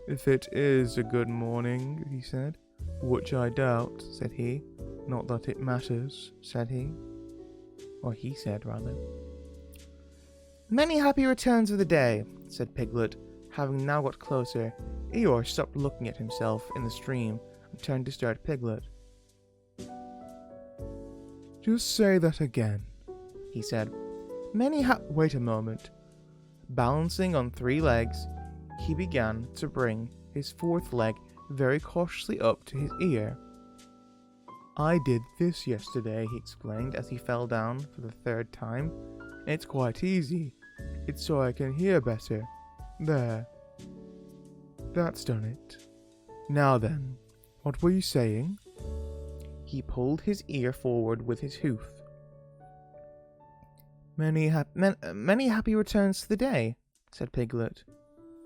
If it is a good morning, he said. Which I doubt, said he. Not that it matters, said he. Or he said, rather. Many happy returns of the day, said Piglet. Having now got closer, Eeyore stopped looking at himself in the stream and turned to stare at Piglet. Just say that again, he said. Wait a moment. Balancing on 3 legs, he began to bring his 4th leg very cautiously up to his ear. I did this yesterday, he explained as he fell down for the 3rd time. It's quite easy. It's so I can hear better. There. That's done it. Now then, what were you saying? He pulled his ear forward with his hoof. Many happy returns to the day, said Piglet.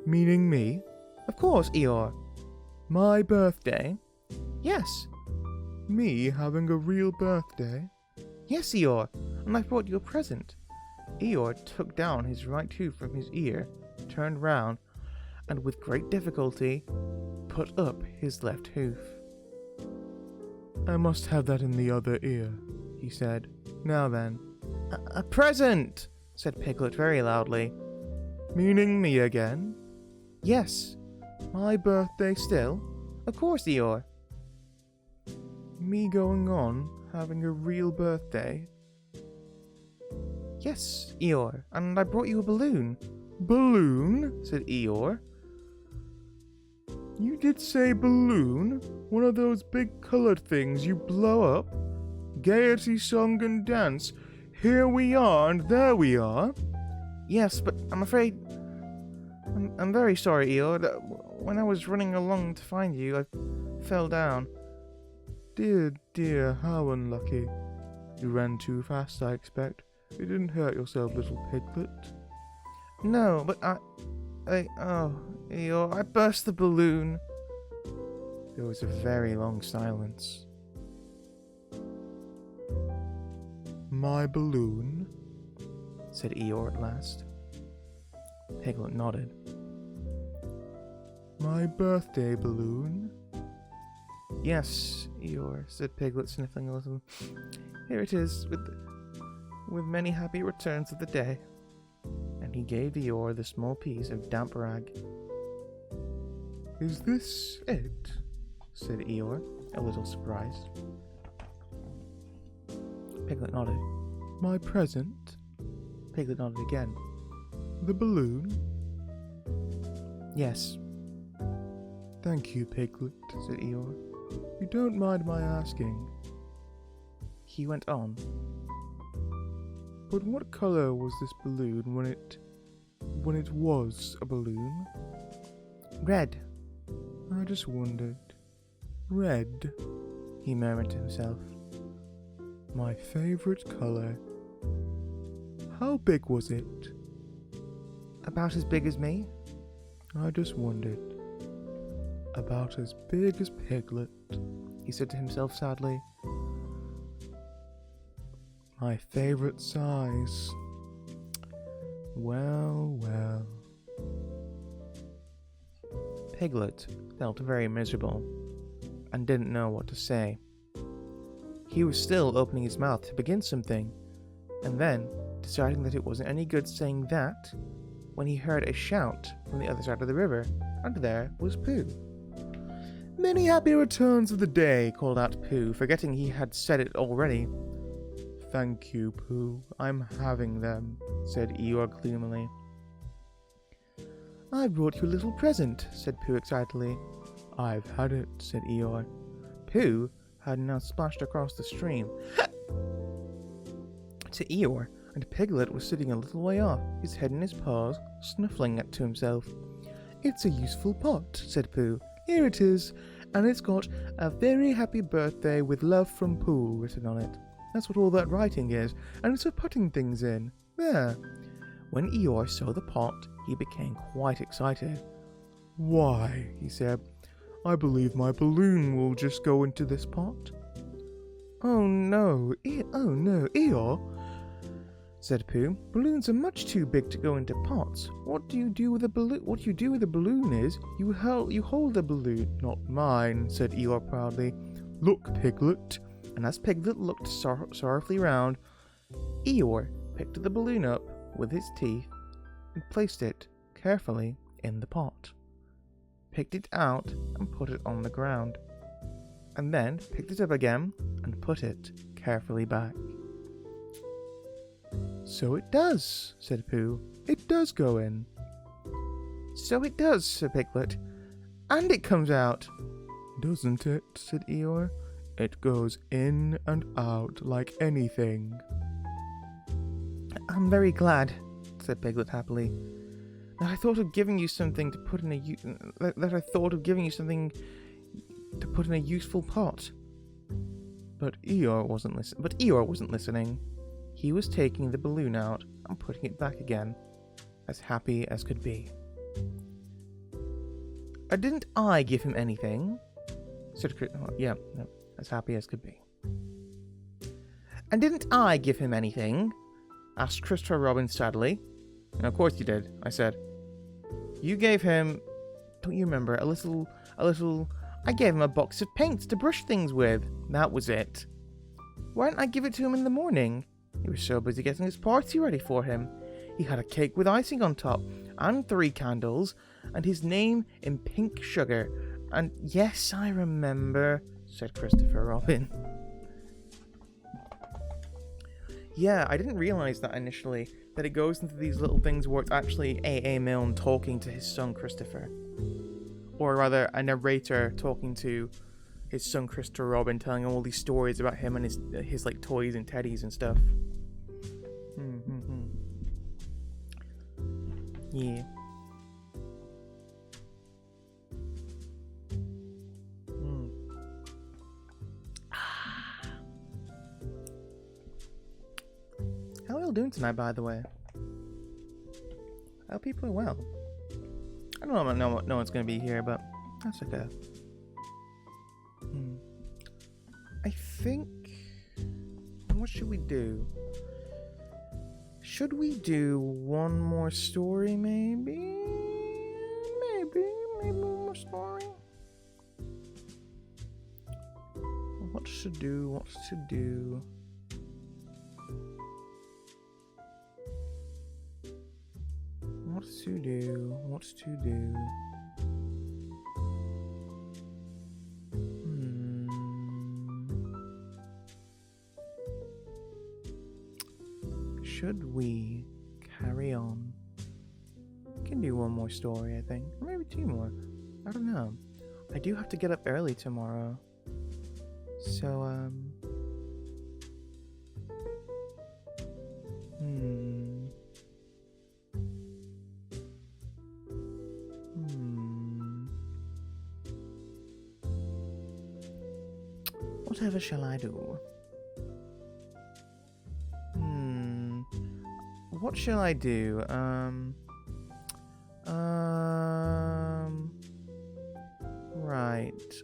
Meaning me? Of course, Eeyore. My birthday? Yes. Me having a real birthday? Yes, Eeyore, and I brought you a present. Eeyore took down his right hoof from his ear, turned round, and with great difficulty put up his left hoof. I must have that in the other ear, he said. Now then. A present, said Piglet very loudly. Meaning me again? Yes. My birthday still? Of course, Eeyore. Me going on having a real birthday? Yes, Eeyore, and I brought you a balloon. Balloon? Said Eeyore. You did say balloon? One of those big coloured things you blow up? Gaiety, song and dance. Here we are and there we are. Yes, but I'm afraid... I'm very sorry, Eeyore, that when I was running along to find you, I fell down. Dear, how unlucky. You ran too fast, I expect. You didn't hurt yourself, little Piglet. No, but Eeyore, I burst the balloon. There was a very long silence. My balloon? Said Eeyore at last. Piglet nodded. My birthday balloon? Yes, Eeyore, said Piglet, sniffling a little. Here it is, with many happy returns of the day. And he gave Eeyore the small piece of damp rag. Is this it? Said Eeyore, a little surprised. Piglet nodded. My present? Piglet nodded again. The balloon? Yes. Thank you, Piglet, said Eeyore. You don't mind my asking. He went on. But what colour was this balloon when it was a balloon? Red. I just wondered. Red, he murmured to himself. My favourite colour. How big was it? About as big as me? I just wondered. About as big as Piglet, he said to himself sadly. My favourite size. Well. Piglet felt very miserable and didn't know what to say. He was still opening his mouth to begin something, and then, deciding that it wasn't any good saying that, when he heard a shout from the other side of the river. and there was Pooh. Many happy returns of the day, called out Pooh, forgetting he had said it already. Thank you, Pooh. I'm having them, said Eeyore gloomily. I brought you a little present, said Pooh excitedly. I've had it, said Eeyore. Pooh had now splashed across the stream to Eeyore, and Piglet was sitting a little way off, his head in his paws, snuffling it to himself. It's a useful pot, said Pooh. Here it is, and it's got a very happy birthday with love from Pooh written on it. That's what all that writing is, and it's for putting things in. There. When Eeyore saw the pot, he became quite excited. Why, he said, I believe my balloon will just go into this pot. Oh no, Eeyore, said Pooh. Balloons are much too big to go into pots. What you do with a balloon is you hold the balloon. Not mine, said Eeyore proudly. Look, Piglet. And as Piglet looked sorrowfully round, Eeyore picked the balloon up with his teeth and placed it carefully in the pot. Picked it out and put it on the ground, and then picked it up again and put it carefully back. So it does, said Pooh. It does go in. So it does, said Piglet. And it comes out. Doesn't it, said Eeyore. It goes in and out like anything. I'm very glad, said Piglet happily. That I thought of giving you something to put in a useful pot. But Eeyore wasn't listening. He was taking the balloon out and putting it back again, as happy as could be. Didn't I give him anything? Said as happy as could be. And didn't I give him anything? Asked Christopher Robin sadly. Of course you did, I said. You gave him, don't you remember, I gave him a box of paints to brush things with. That was it. Why didn't I give it to him in the morning? He was so busy getting his party ready for him. He had a cake with icing on top, and 3 candles, and his name in pink sugar. And yes, I remember, said Christopher Robin. Yeah, I didn't realize that initially, that it goes into these little things where it's actually A.A. Milne talking to his son Christopher. Or rather, a narrator talking to his son Christopher Robin, telling him all these stories about him and his like toys and teddies and stuff. Yeah. How are you all doing tonight, by the way? I hope people are well. I don't know no one's going to be here, but that's okay. I think... What should we do? Should we do one more story, maybe? Maybe one more story? What to do? Should we carry on? We can do one more story, I think. Or maybe 2 more. I don't know. I do have to get up early tomorrow. So, Whatever shall I do? What shall I do? Right.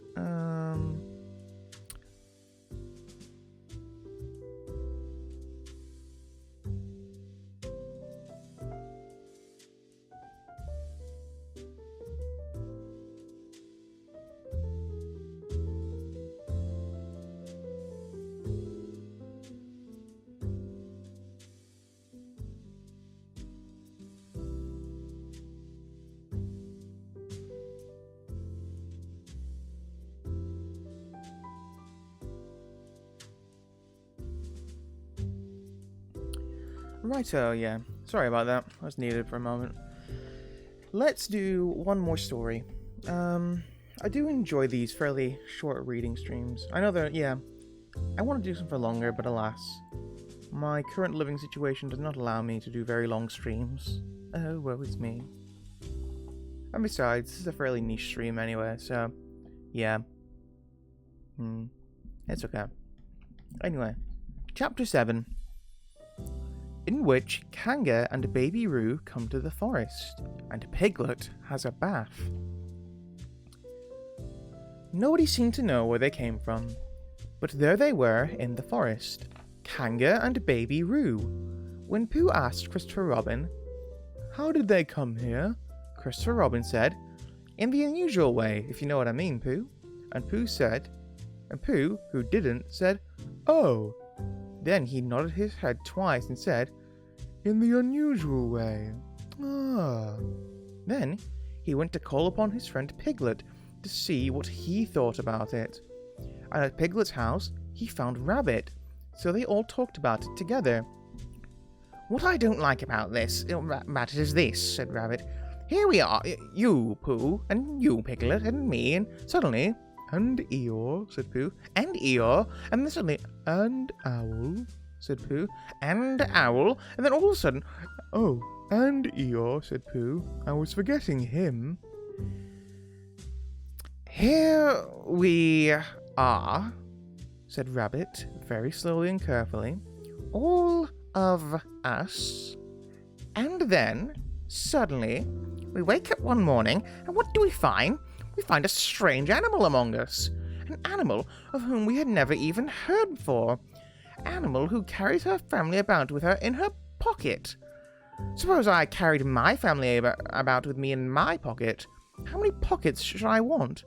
Righto, yeah. Sorry about that. I was needed for a moment. Let's do one more story. I do enjoy these fairly short reading streams. I know that, yeah, I want to do some for longer, but alas, my current living situation does not allow me to do very long streams. Oh, woe is me. And besides, this is a fairly niche stream anyway, so, yeah. It's okay. Anyway, Chapter 7. In which Kanga and Baby Roo come to the forest, and Piglet has a bath. Nobody seemed to know where they came from, but there they were in the forest, Kanga and Baby Roo. When Pooh asked Christopher Robin, "How did they come here?" Christopher Robin said, "In the unusual way, if you know what I mean, Pooh." And Pooh, who didn't, said, "Oh." Then he nodded his head twice and said, "In the unusual way. Ah." Then he went to call upon his friend Piglet to see what he thought about it. And at Piglet's house, he found Rabbit, so they all talked about it together. "What I don't like about this matter is this," said Rabbit. "Here we are, you, Pooh, and you, Piglet, and me, and suddenly..." "And Eeyore," said Pooh. "And Eeyore, and then suddenly..." "And Owl," said Pooh. "And Owl, and then all of a sudden..." "Oh, and Eeyore," said Pooh. "I was forgetting him." "Here we are," said Rabbit, very slowly and carefully. "All of us. And then, suddenly, we wake up one morning, and what do we find? We find a strange animal among us. An animal of whom we had never even heard before. Animal who carries her family about with her in her pocket. Suppose I carried my family about with me in my pocket. How many pockets should I want?"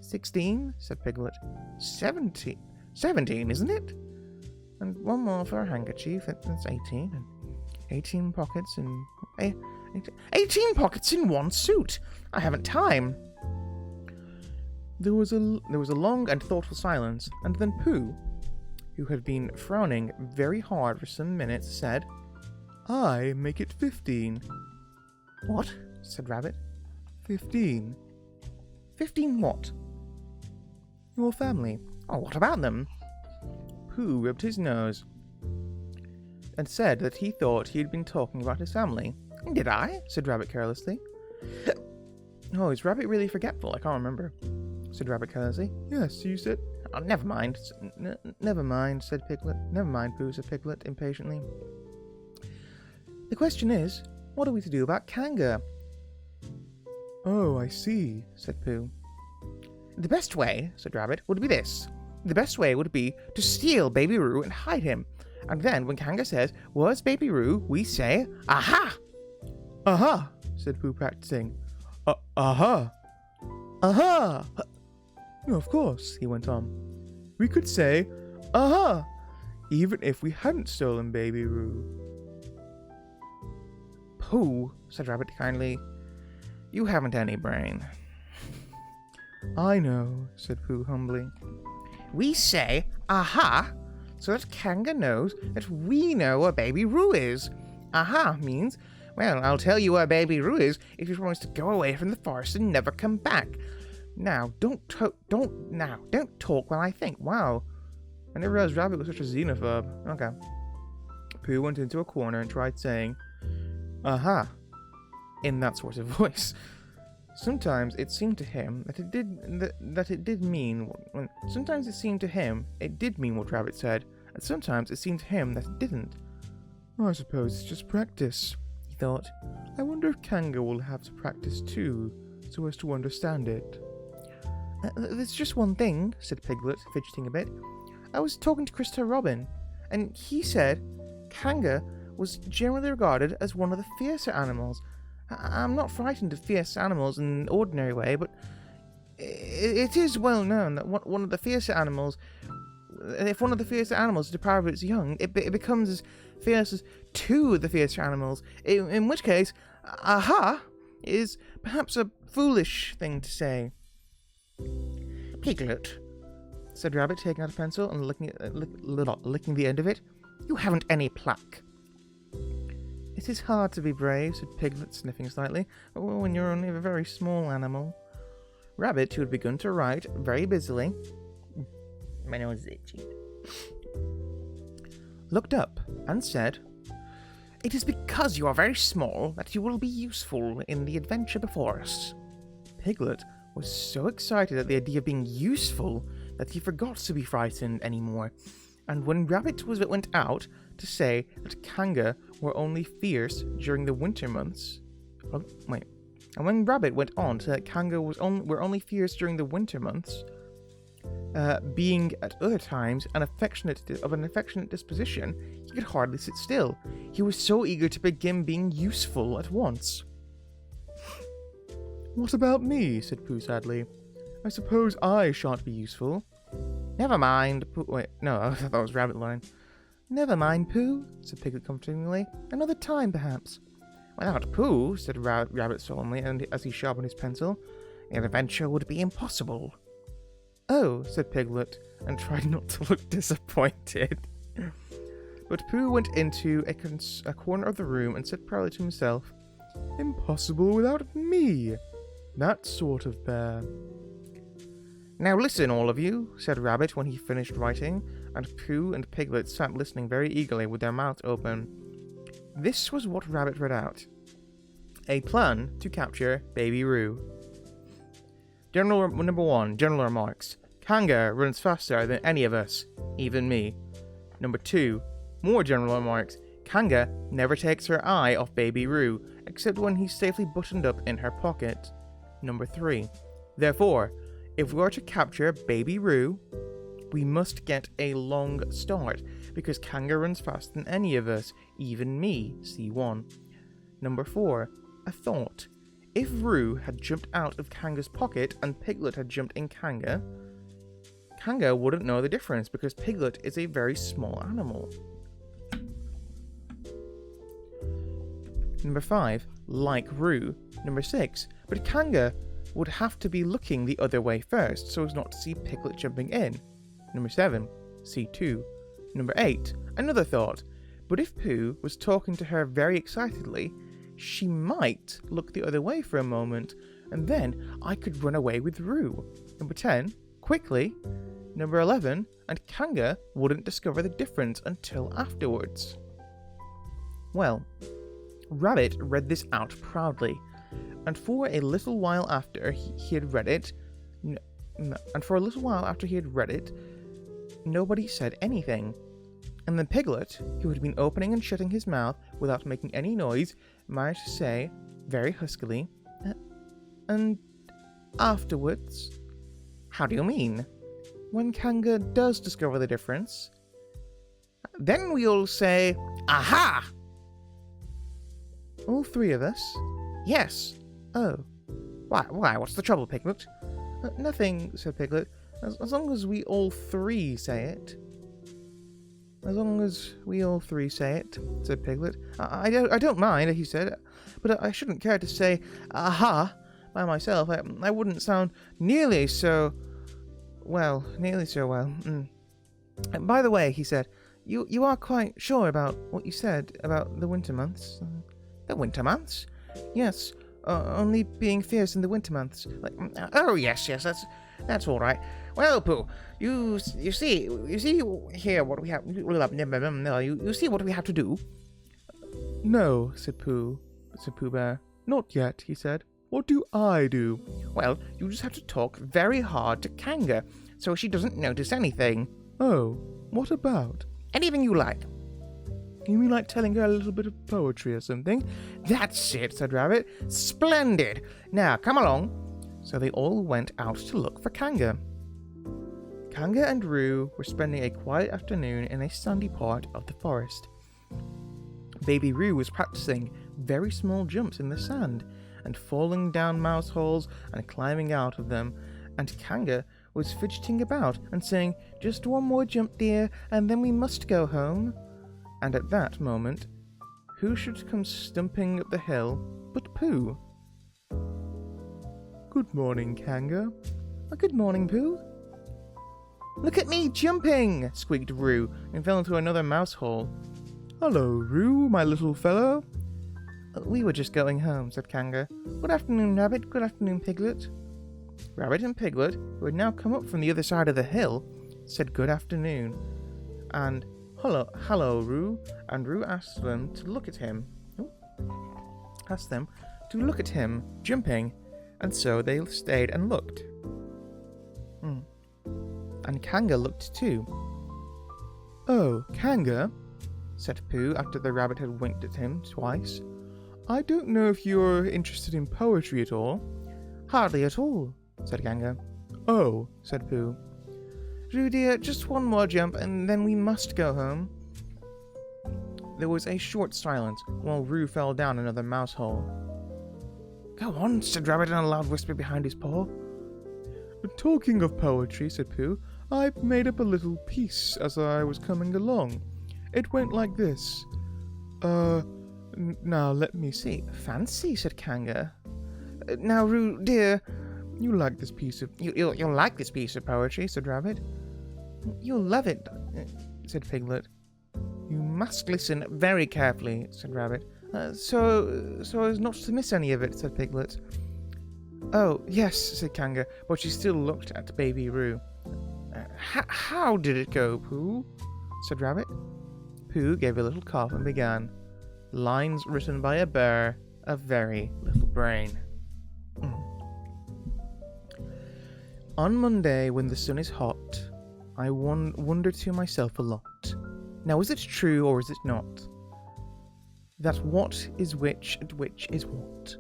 16, said Piglet. 17, isn't it? And one more for a handkerchief, that's 18. And 18 pockets in... 18 pockets in one suit! I haven't time. There was a long and thoughtful silence, and then Pooh, who had been frowning very hard for some minutes, said, "I make it 15. "What?" said Rabbit. 15. 15 what? "Your family." "Oh, what about them?" Pooh rubbed his nose and said that he thought he had been talking about his family. "Did I?" said Rabbit carelessly. "Oh, is Rabbit really forgetful? I can't remember," said Rabbit carelessly. "Yes, you said..." "Oh, never mind." Never mind, said Piglet. "Never mind, Pooh," said Piglet impatiently. "The question is, what are we to do about Kanga?" "Oh, I see," said Pooh. "The best way," said Rabbit, "would be this. The best way would be to steal Baby Roo and hide him. And then when Kanga says, 'Where's Baby Roo?' we say, 'Aha!'" "Aha!" said Pooh, practicing. Aha! Aha! No, of course, he went on. We could say, aha! Even if we hadn't stolen Baby Roo. "Pooh," said Rabbit kindly, "you haven't any brain." "I know," said Pooh humbly. "We say, aha, so that Kanga knows that we know where Baby Roo is. Aha means, well, I'll tell you where Baby Roo is if you promise to go away from the forest and never come back. Now, don't talk while I think. Wow. I never realized Rabbit was such a xenophobe. Okay. Pooh went into a corner and tried saying, aha, in that sort of voice. Sometimes it seemed to him that it did mean what Rabbit said, and sometimes it seemed to him that it didn't. I suppose it's just practice, he thought. I wonder if Kanga will have to practice too, so as to understand it. There's just one thing, said Piglet, fidgeting a bit. I was talking to Christopher Robin, and he said Kanga was generally regarded as one of the fiercer animals. I'm not frightened of fierce animals in an ordinary way, but it is well known that one of the fiercer animals, if one of the fiercer animals is deprived of its young, it becomes as fierce as two of the fiercer animals, in which case, aha, is perhaps a foolish thing to say. Piglet, said Rabbit, taking out a pencil and licking the end of it, you haven't any pluck. "It is hard to be brave," said Piglet, sniffing slightly, "when you're only a very small animal." Rabbit, who had begun to write very busily, my nose is itchy, looked up and said, "It is because you are very small that you will be useful in the adventure before us." Piglet was so excited at the idea of being useful that he forgot to be frightened anymore, and when Rabbit went out to say that Kanga were only fierce during the winter months... And when Rabbit went on to say that Kanga were only fierce during the winter months, being at other times of an affectionate disposition, he could hardly sit still. He was so eager to begin being useful at once. "What about me?" said Pooh sadly. "I suppose I shan't be useful." "Never mind, Pooh." Wait, no, I thought that was Rabbit line. "Never mind, Pooh," said Piglet comfortingly. "Another time, perhaps." "Without Pooh," said Rabbit solemnly, and as he sharpened his pencil, "the adventure would be impossible." "Oh," said Piglet, and tried not to look disappointed. But Pooh went into a corner of the room and said proudly to himself, "Impossible without me. That sort of bear." "Now listen, all of you," said Rabbit when he finished writing, and Pooh and Piglet sat listening very eagerly with their mouths open. This was what Rabbit read out. A plan to capture Baby Roo. Number 1, general remarks. Kanga runs faster than any of us, even me. Number 2, more general remarks. Kanga never takes her eye off Baby Roo, except when he's safely buttoned up in her pocket. Number 3, therefore, if we are to capture Baby Roo, we must get a long start, because Kanga runs faster than any of us, even me, C1. Number 4, a thought. If Roo had jumped out of Kanga's pocket and Piglet had jumped in Kanga, Kanga wouldn't know the difference because Piglet is a very small animal. Number 5, like Roo. Number 6, but Kanga would have to be looking the other way first so as not to see Piglet jumping in. Number 7, C2. Number 8, another thought, but if Pooh was talking to her very excitedly, she might look the other way for a moment, and then I could run away with Roo. Number 10, quickly. Number 11, and Kanga wouldn't discover the difference until afterwards. Well, Rabbit read this out proudly, and for a little while after he had read it, nobody said anything. And then Piglet, who had been opening and shutting his mouth without making any noise, managed to say, very huskily, "And afterwards?" "How do you mean?" "When Kanga does discover the difference, then we'll say, 'Aha!'" "All 3 of us?" "Yes." "Oh. Why? What's the trouble, Piglet?" "Nothing," said Piglet. As long as we all 3 say it." "As long as we all 3 say it," said Piglet. I don't mind," he said, "but I shouldn't care to say 'aha' by myself. I wouldn't sound nearly so well. By the way," he said, you are quite sure about what you said about the winter months?" "The winter months?" "Yes, only being fierce in the winter months. Oh, yes, that's all right. Well, Pooh, you see here what we have. You see what we have to do." "No," said Pooh Bear. "Not yet," he said. "What do I do?" "Well, you just have to talk very hard to Kanga, so she doesn't notice anything." "Oh, what about?" "Anything you like." "You mean like telling her a little bit of poetry or something?" "That's it," said Rabbit. "Splendid! Now, come along." So they all went out to look for Kanga. Kanga and Roo were spending a quiet afternoon in a sandy part of the forest. Baby Roo was practicing very small jumps in the sand, and falling down mouse holes and climbing out of them, and Kanga was fidgeting about and saying, "Just one more jump, dear, and then we must go home." And at that moment, who should come stumping up the hill but Pooh? "Good morning, Kanga." "Good morning, Pooh." "Look at me jumping!" squeaked Roo, and fell into another mouse hole. "Hello, Roo, my little fellow." We were just going home, said Kanga. Good afternoon, Rabbit. Good afternoon, Piglet. Rabbit and Piglet, who had now come up from the other side of the hill, said good afternoon. And hello, Roo. And Roo asked them to look at him. Jumping, and so they stayed and looked. And Kanga looked too. Oh, Kanga, said Pooh after the rabbit had winked at him twice. I don't know if you're interested in poetry at all. Hardly at all, said Kanga. Oh, said Pooh. Roo dear, just one more jump and then we must go home. There was a short silence while Roo fell down another mouse hole. Go on, said Rabbit in a loud whisper behind his paw. Talking of poetry, said Pooh, I made up a little piece as I was coming along. It went like this. Now let me see. Fancy, said Kanga. Now, Roo, dear, you'll like this piece of poetry, said Rabbit. You'll love it, said Piglet. You must listen very carefully, said Rabbit. So as not to miss any of it, said Piglet. Oh, yes, said Kanga, but she still looked at baby Roo. How did it go, Pooh? Said Rabbit. Pooh gave a little cough and began. Lines written by a bear, a very little brain. On Monday, when the sun is hot, I wonder to myself a lot. Now, is it true or is it not? That what is which and which is what?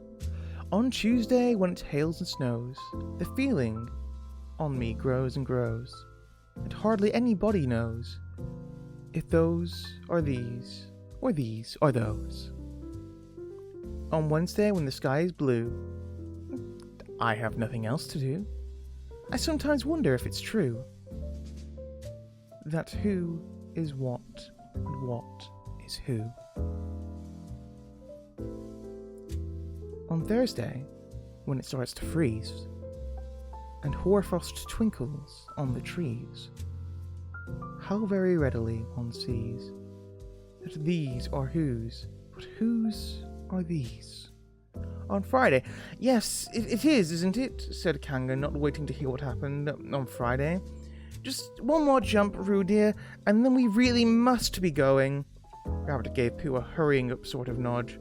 On Tuesday, when it hails and snows, the feeling on me grows and grows, and hardly anybody knows if those are these, or these are those. On Wednesday, when the sky is blue, I have nothing else to do. I sometimes wonder if it's true that who is what and what is who. On Thursday, when it starts to freeze, and hoarfrost twinkles on the trees, how very readily one sees that these are whose, but whose are these? On Friday, yes, it is, isn't it? Said Kanga, not waiting to hear what happened on Friday. Just one more jump, Roo dear, and then we really must be going. Rabbit gave Pooh a hurrying up sort of nod.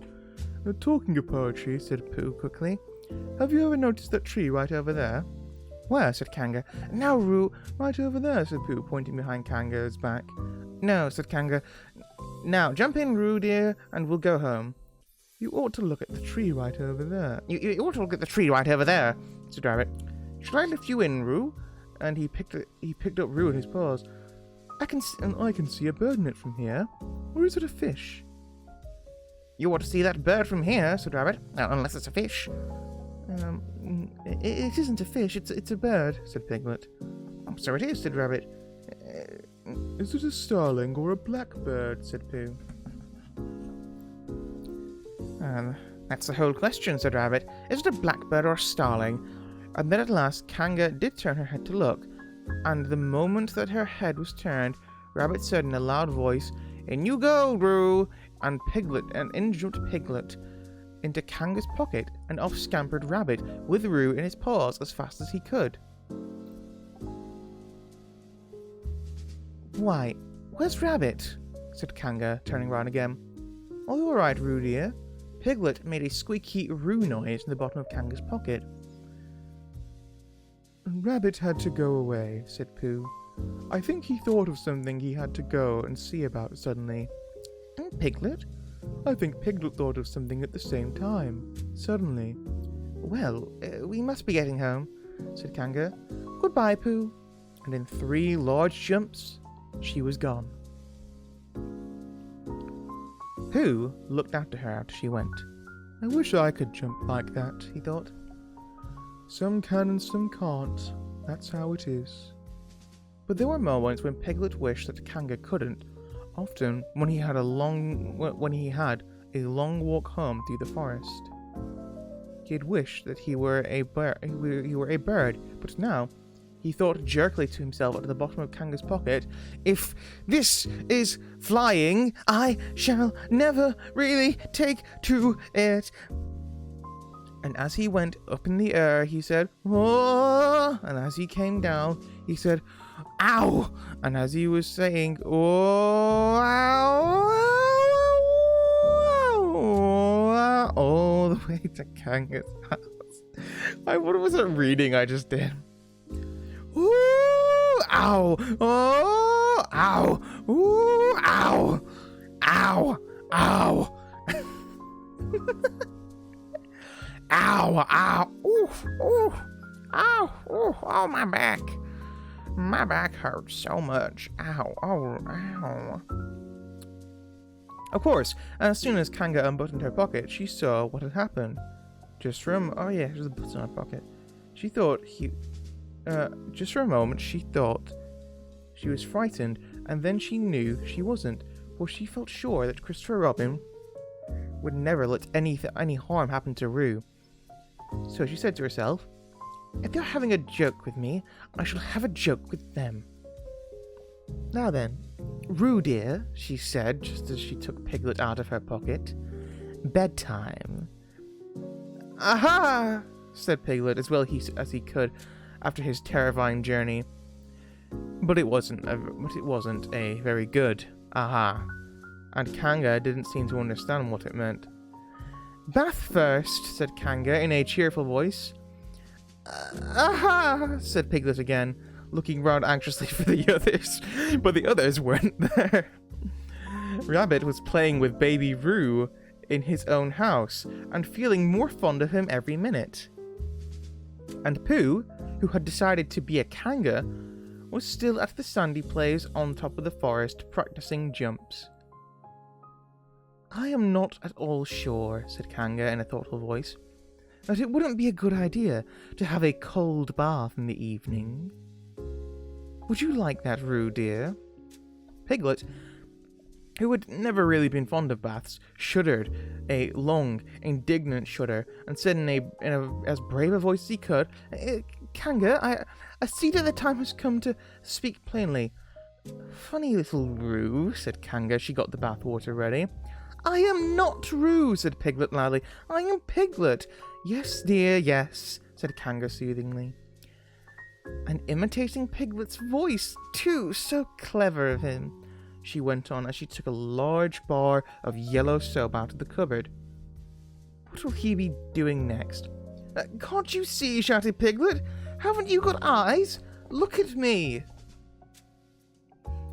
Talking of poetry, said Pooh quickly, have you ever noticed that tree right over there? Where? Said Kanga. Now, Roo, right over there, said Pooh, pointing behind Kanga's back. No, said Kanga. Now, jump in, Roo dear, and we'll go home. You ought to look at the tree right over there. You ought to look at the tree right over there, said Rabbit. Shall I lift you in, Roo? And he picked up Roo in his paws. I can see a bird in it from here. Or is it a fish? You ought to see that bird from here, said Rabbit. Unless it's a fish. It isn't a fish, it's a bird, said Piglet. Oh, so it is, said Rabbit. Is it a starling or a blackbird, said Pooh. That's the whole question, said Rabbit. Is it a blackbird or a starling? And then at last Kanga did turn her head to look, and the moment that her head was turned, Rabbit said in a loud voice, In you go, Roo! And in jumped Piglet into Kanga's pocket, and off scampered Rabbit with Roo in his paws as fast as he could. Why, where's Rabbit? Said Kanga, turning round again. Oh, you're all right, Roo dear. Piglet made a squeaky Roo noise in the bottom of Kanga's pocket. Rabbit had to go away, said Pooh. I think he thought of something he had to go and see about suddenly. And Piglet? I think Piglet thought of something at the same time, suddenly. Well, we must be getting home, said Kanga. Goodbye, Pooh. And in 3 large jumps, she was gone. Pooh looked after her after she went. I wish I could jump like that, he thought. Some can and some can't. That's how it is. But there were moments when Piglet wished that Kanga couldn't. Often, when he had a long walk home through the forest, he'd wish that he were a bird. But now, He thought jerkily to himself at the bottom of Kanga's pocket, "If this is flying, I shall never really take to it." And as he went up in the air, he said, "Oh!" And as he came down, he said, "Ow!" And as he was saying, "Oh, ow, ow, ow, ow," all the way to Kanga's house. What was it reading I just did? Ooh, ow, oh, ow, ooh, ow, ow, ow. Ow, ow, oof, oof, ow, oof, oh, my back. My back hurts so much. Ow, oh, ow. Of course, as soon as Kanga unbuttoned her pocket, she saw what had happened. Just for a oh yeah, there's a button on her pocket. She thought just for a moment, she thought she was frightened, and then she knew she wasn't, for she felt sure that Christopher Robin would never let any harm happen to Roo. So she said to herself, "If they're having a joke with me, I shall have a joke with them." "Now then, Roo dear," she said, just as she took Piglet out of her pocket, "bedtime." "Aha!" said Piglet, as well as he could after his terrifying journey. But it wasn't a very good aha, and Kanga didn't seem to understand what it meant. "Bath first," said Kanga in a cheerful voice. "Aha!" said Piglet again, looking round anxiously for the others, but the others weren't there. Rabbit was playing with baby Roo in his own house, and feeling more fond of him every minute. And Pooh, who had decided to be a Kanga, was still at the sandy place on top of the forest practicing jumps. "I am not at all sure," said Kanga in a thoughtful voice, "that it wouldn't be a good idea to have a cold bath in the evening. Would you like that, Roo dear?" Piglet, who had never really been fond of baths, shuddered a long, indignant shudder, and said in as brave a voice as he could, "Kanga, I see that the time has come to speak plainly." "Funny little Roo," said Kanga. She got the bath water ready. "I am not Roo," said Piglet loudly. "I am Piglet." "Yes, dear, yes," said Kanga soothingly. And imitating Piglet's voice, too, so clever of him, she went on as she took a large bar of yellow soap out of the cupboard. "What will he be doing next?" "Can't you see?" shouted Piglet. "Haven't you got eyes? Look at me."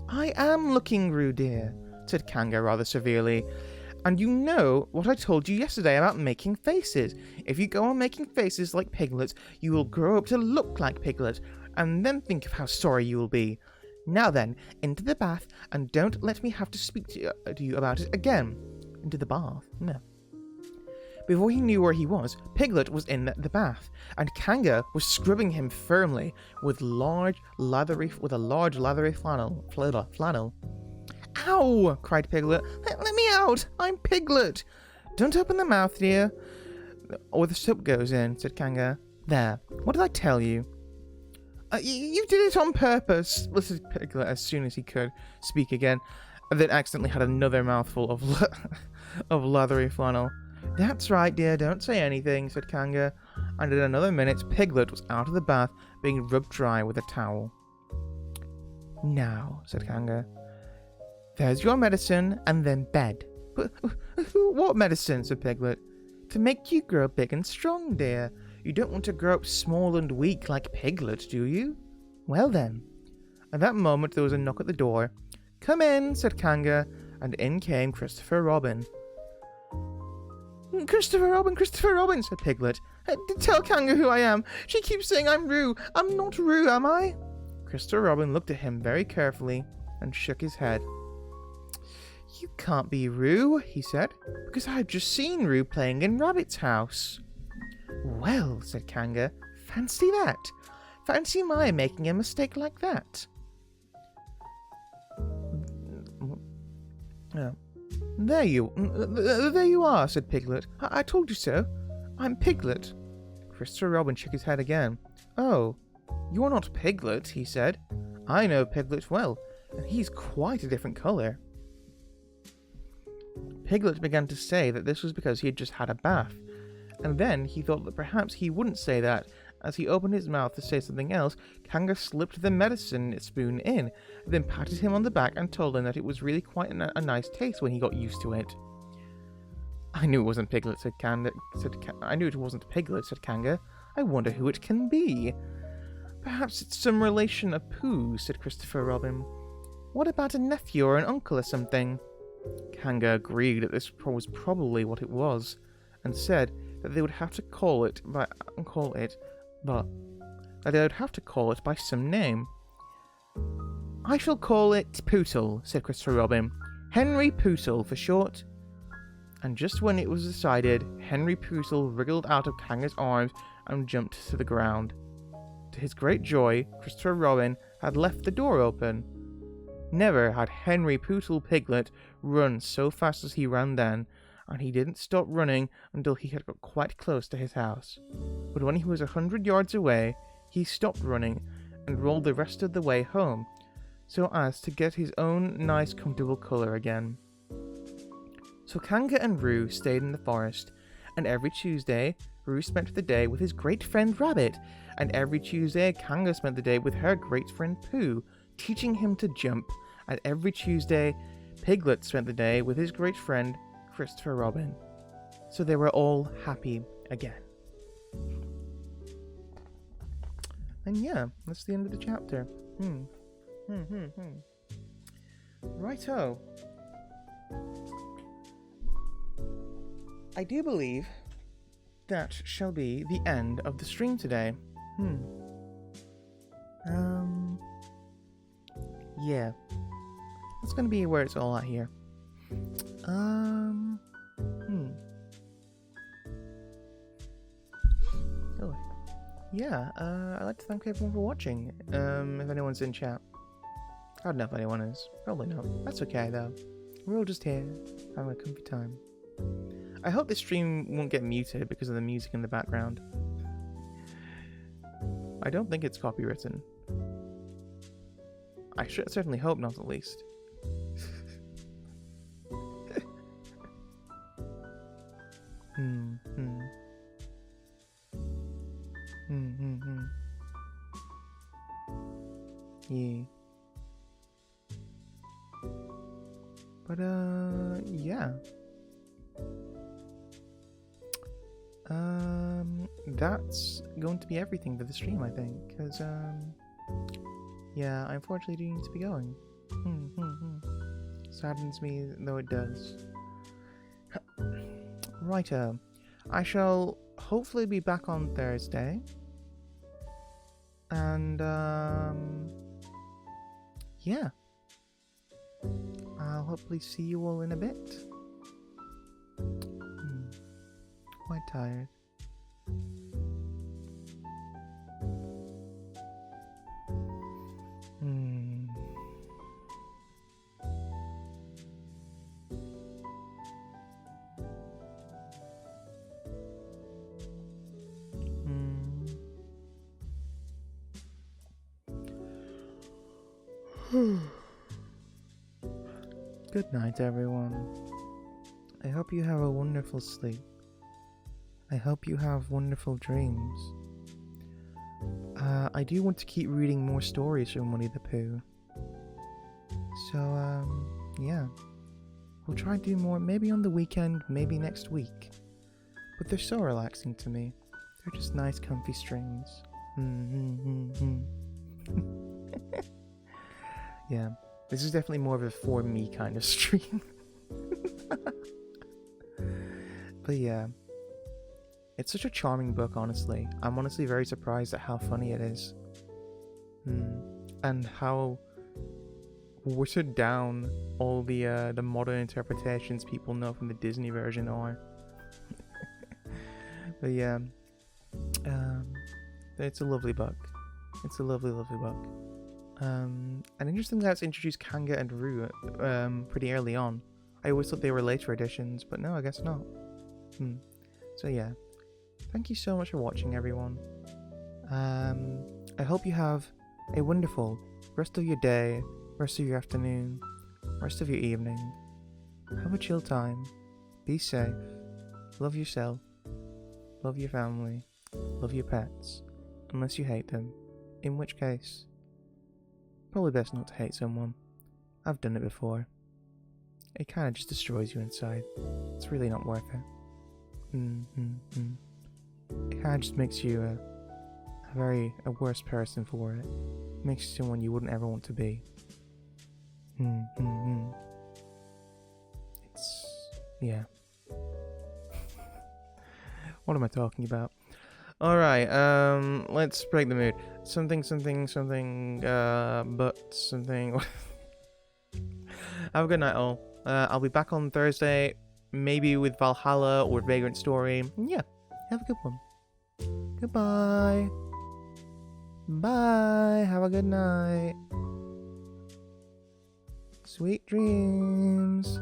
"I am looking, Roo dear," said Kanga rather severely. "And you know what I told you yesterday about making faces. If you go on making faces like Piglet, you will grow up to look like Piglet, and then think of how sorry you will be. Now then, into the bath, and don't let me have to speak to you about it again." Into the bath? No. Before he knew where he was, Piglet was in the bath, and Kanga was scrubbing him firmly with a large lathery flannel. "Ow!" cried Piglet. Let me out! I'm Piglet!" "Don't open the mouth, dear, or the soap goes in," said Kanga. "There, what did I tell you?" You did it on purpose," listed Piglet as soon as he could speak again, and then accidentally had another mouthful of leathery flannel. "That's right, dear, don't say anything," said Kanga, and in another minute Piglet was out of the bath, being rubbed dry with a towel. "Now," said Kanga, "there's your medicine, and then bed." "But what medicine?" said Piglet. "To make you grow big and strong, dear. You don't want to grow up small and weak like Piglet, do you? Well then." At that moment there was a knock at the door. "Come in," said Kanga, and in came Christopher Robin. Christopher Robin," said Piglet. "Tell Kanga who I am. She keeps saying I'm Roo. I'm not Roo, am I?" Christopher Robin looked at him very carefully and shook his head. "You can't be Roo," he said, "because I've just seen Roo playing in Rabbit's house." "Well," said Kanga, "fancy that. Fancy my making a mistake like that." There you are," said Piglet. I told you so. I'm Piglet." Christopher Robin shook his head again. "Oh, "You're not Piglet," he said. "I know Piglet well, and he's quite a different colour." Piglet began to say that this was because he had just had a bath, and then he thought that perhaps he wouldn't say that. As he opened his mouth to say something else, Kanga slipped the medicine spoon in, then patted him on the back and told him that it was really quite a nice taste when he got used to it. "I knew it wasn't Piglet," said Kanga. "I knew it wasn't Piglet," said Kanga. "I wonder who it can be." "Perhaps it's some relation of Pooh," said Christopher Robin. "What about a nephew or an uncle or something?" Kanga agreed that this was probably what it was, and said that they would have to call it by some name. "I shall call it Pootle," said Christopher Robin. "Henry Pootle for short." And just when it was decided, Henry Pootle wriggled out of Kanga's arms and jumped to the ground. To his great joy, Christopher Robin had left the door open. Never had Henry Pootle Piglet run so fast as he ran then, and he didn't stop running until he had got quite close to his house. But when he was 100 yards away, he stopped running and rolled the rest of the way home, so as to get his own nice comfortable colour again. So Kanga and Roo stayed in the forest, and every Tuesday, Roo spent the day with his great friend Rabbit, and every Tuesday, Kanga spent the day with her great friend Pooh, teaching him to jump, and every Tuesday, Piglet spent the day with his great friend Christopher Robin. So they were all happy again. And yeah, that's the end of the chapter. Righto. I do believe that shall be the end of the stream today. Yeah. That's gonna be where it's all at here. Oh. Yeah, I'd like to thank everyone for watching. If anyone's in chat. I don't know if anyone is. Probably not. That's okay, though. We're all just here, having a comfy time. I hope this stream won't get muted because of the music in the background. I don't think it's copywritten. I certainly hope not, at least. Yeah. But, yeah. That's going to be everything for the stream, I think, because, yeah, I unfortunately do need to be going. Saddens me, though it does. Righto. I shall hopefully be back on Thursday. And, yeah. I'll hopefully see you all in a bit. Quite tired. Good night, everyone. I hope you have a wonderful sleep. I hope you have wonderful dreams. I do want to keep reading more stories from Winnie the Pooh. So, yeah. We'll try and do more, maybe on the weekend, maybe next week. But they're so relaxing to me. They're just nice, comfy streams. Yeah. This is definitely more of a for me kind of stream. But yeah. It's such a charming book, honestly. I'm honestly very surprised at how funny it is. And how watered down all the modern interpretations people know from the Disney version are. But yeah. It's a lovely book. It's a lovely, lovely book. And interestingly, that's introduced Kanga and Roo pretty early on. I always thought they were later editions, but no, I guess not. So yeah. Thank you so much for watching, everyone. I hope you have a wonderful rest of your day, rest of your afternoon, rest of your evening. Have a chill time. Be safe. Love yourself. Love your family. Love your pets. Unless you hate them. In which case, probably best not to hate someone. I've done it before. It kind of just destroys you inside. It's really not worth it. It kind of just makes you a worse person for it. Makes you someone you wouldn't ever want to be. Yeah. What am I talking about? Alright, let's break the mood. Something, but something. Have a good night, all. I'll be back on Thursday, maybe with Valhalla or Vagrant Story. Yeah, have a good one. Goodbye. Bye. Have a good night. Sweet dreams.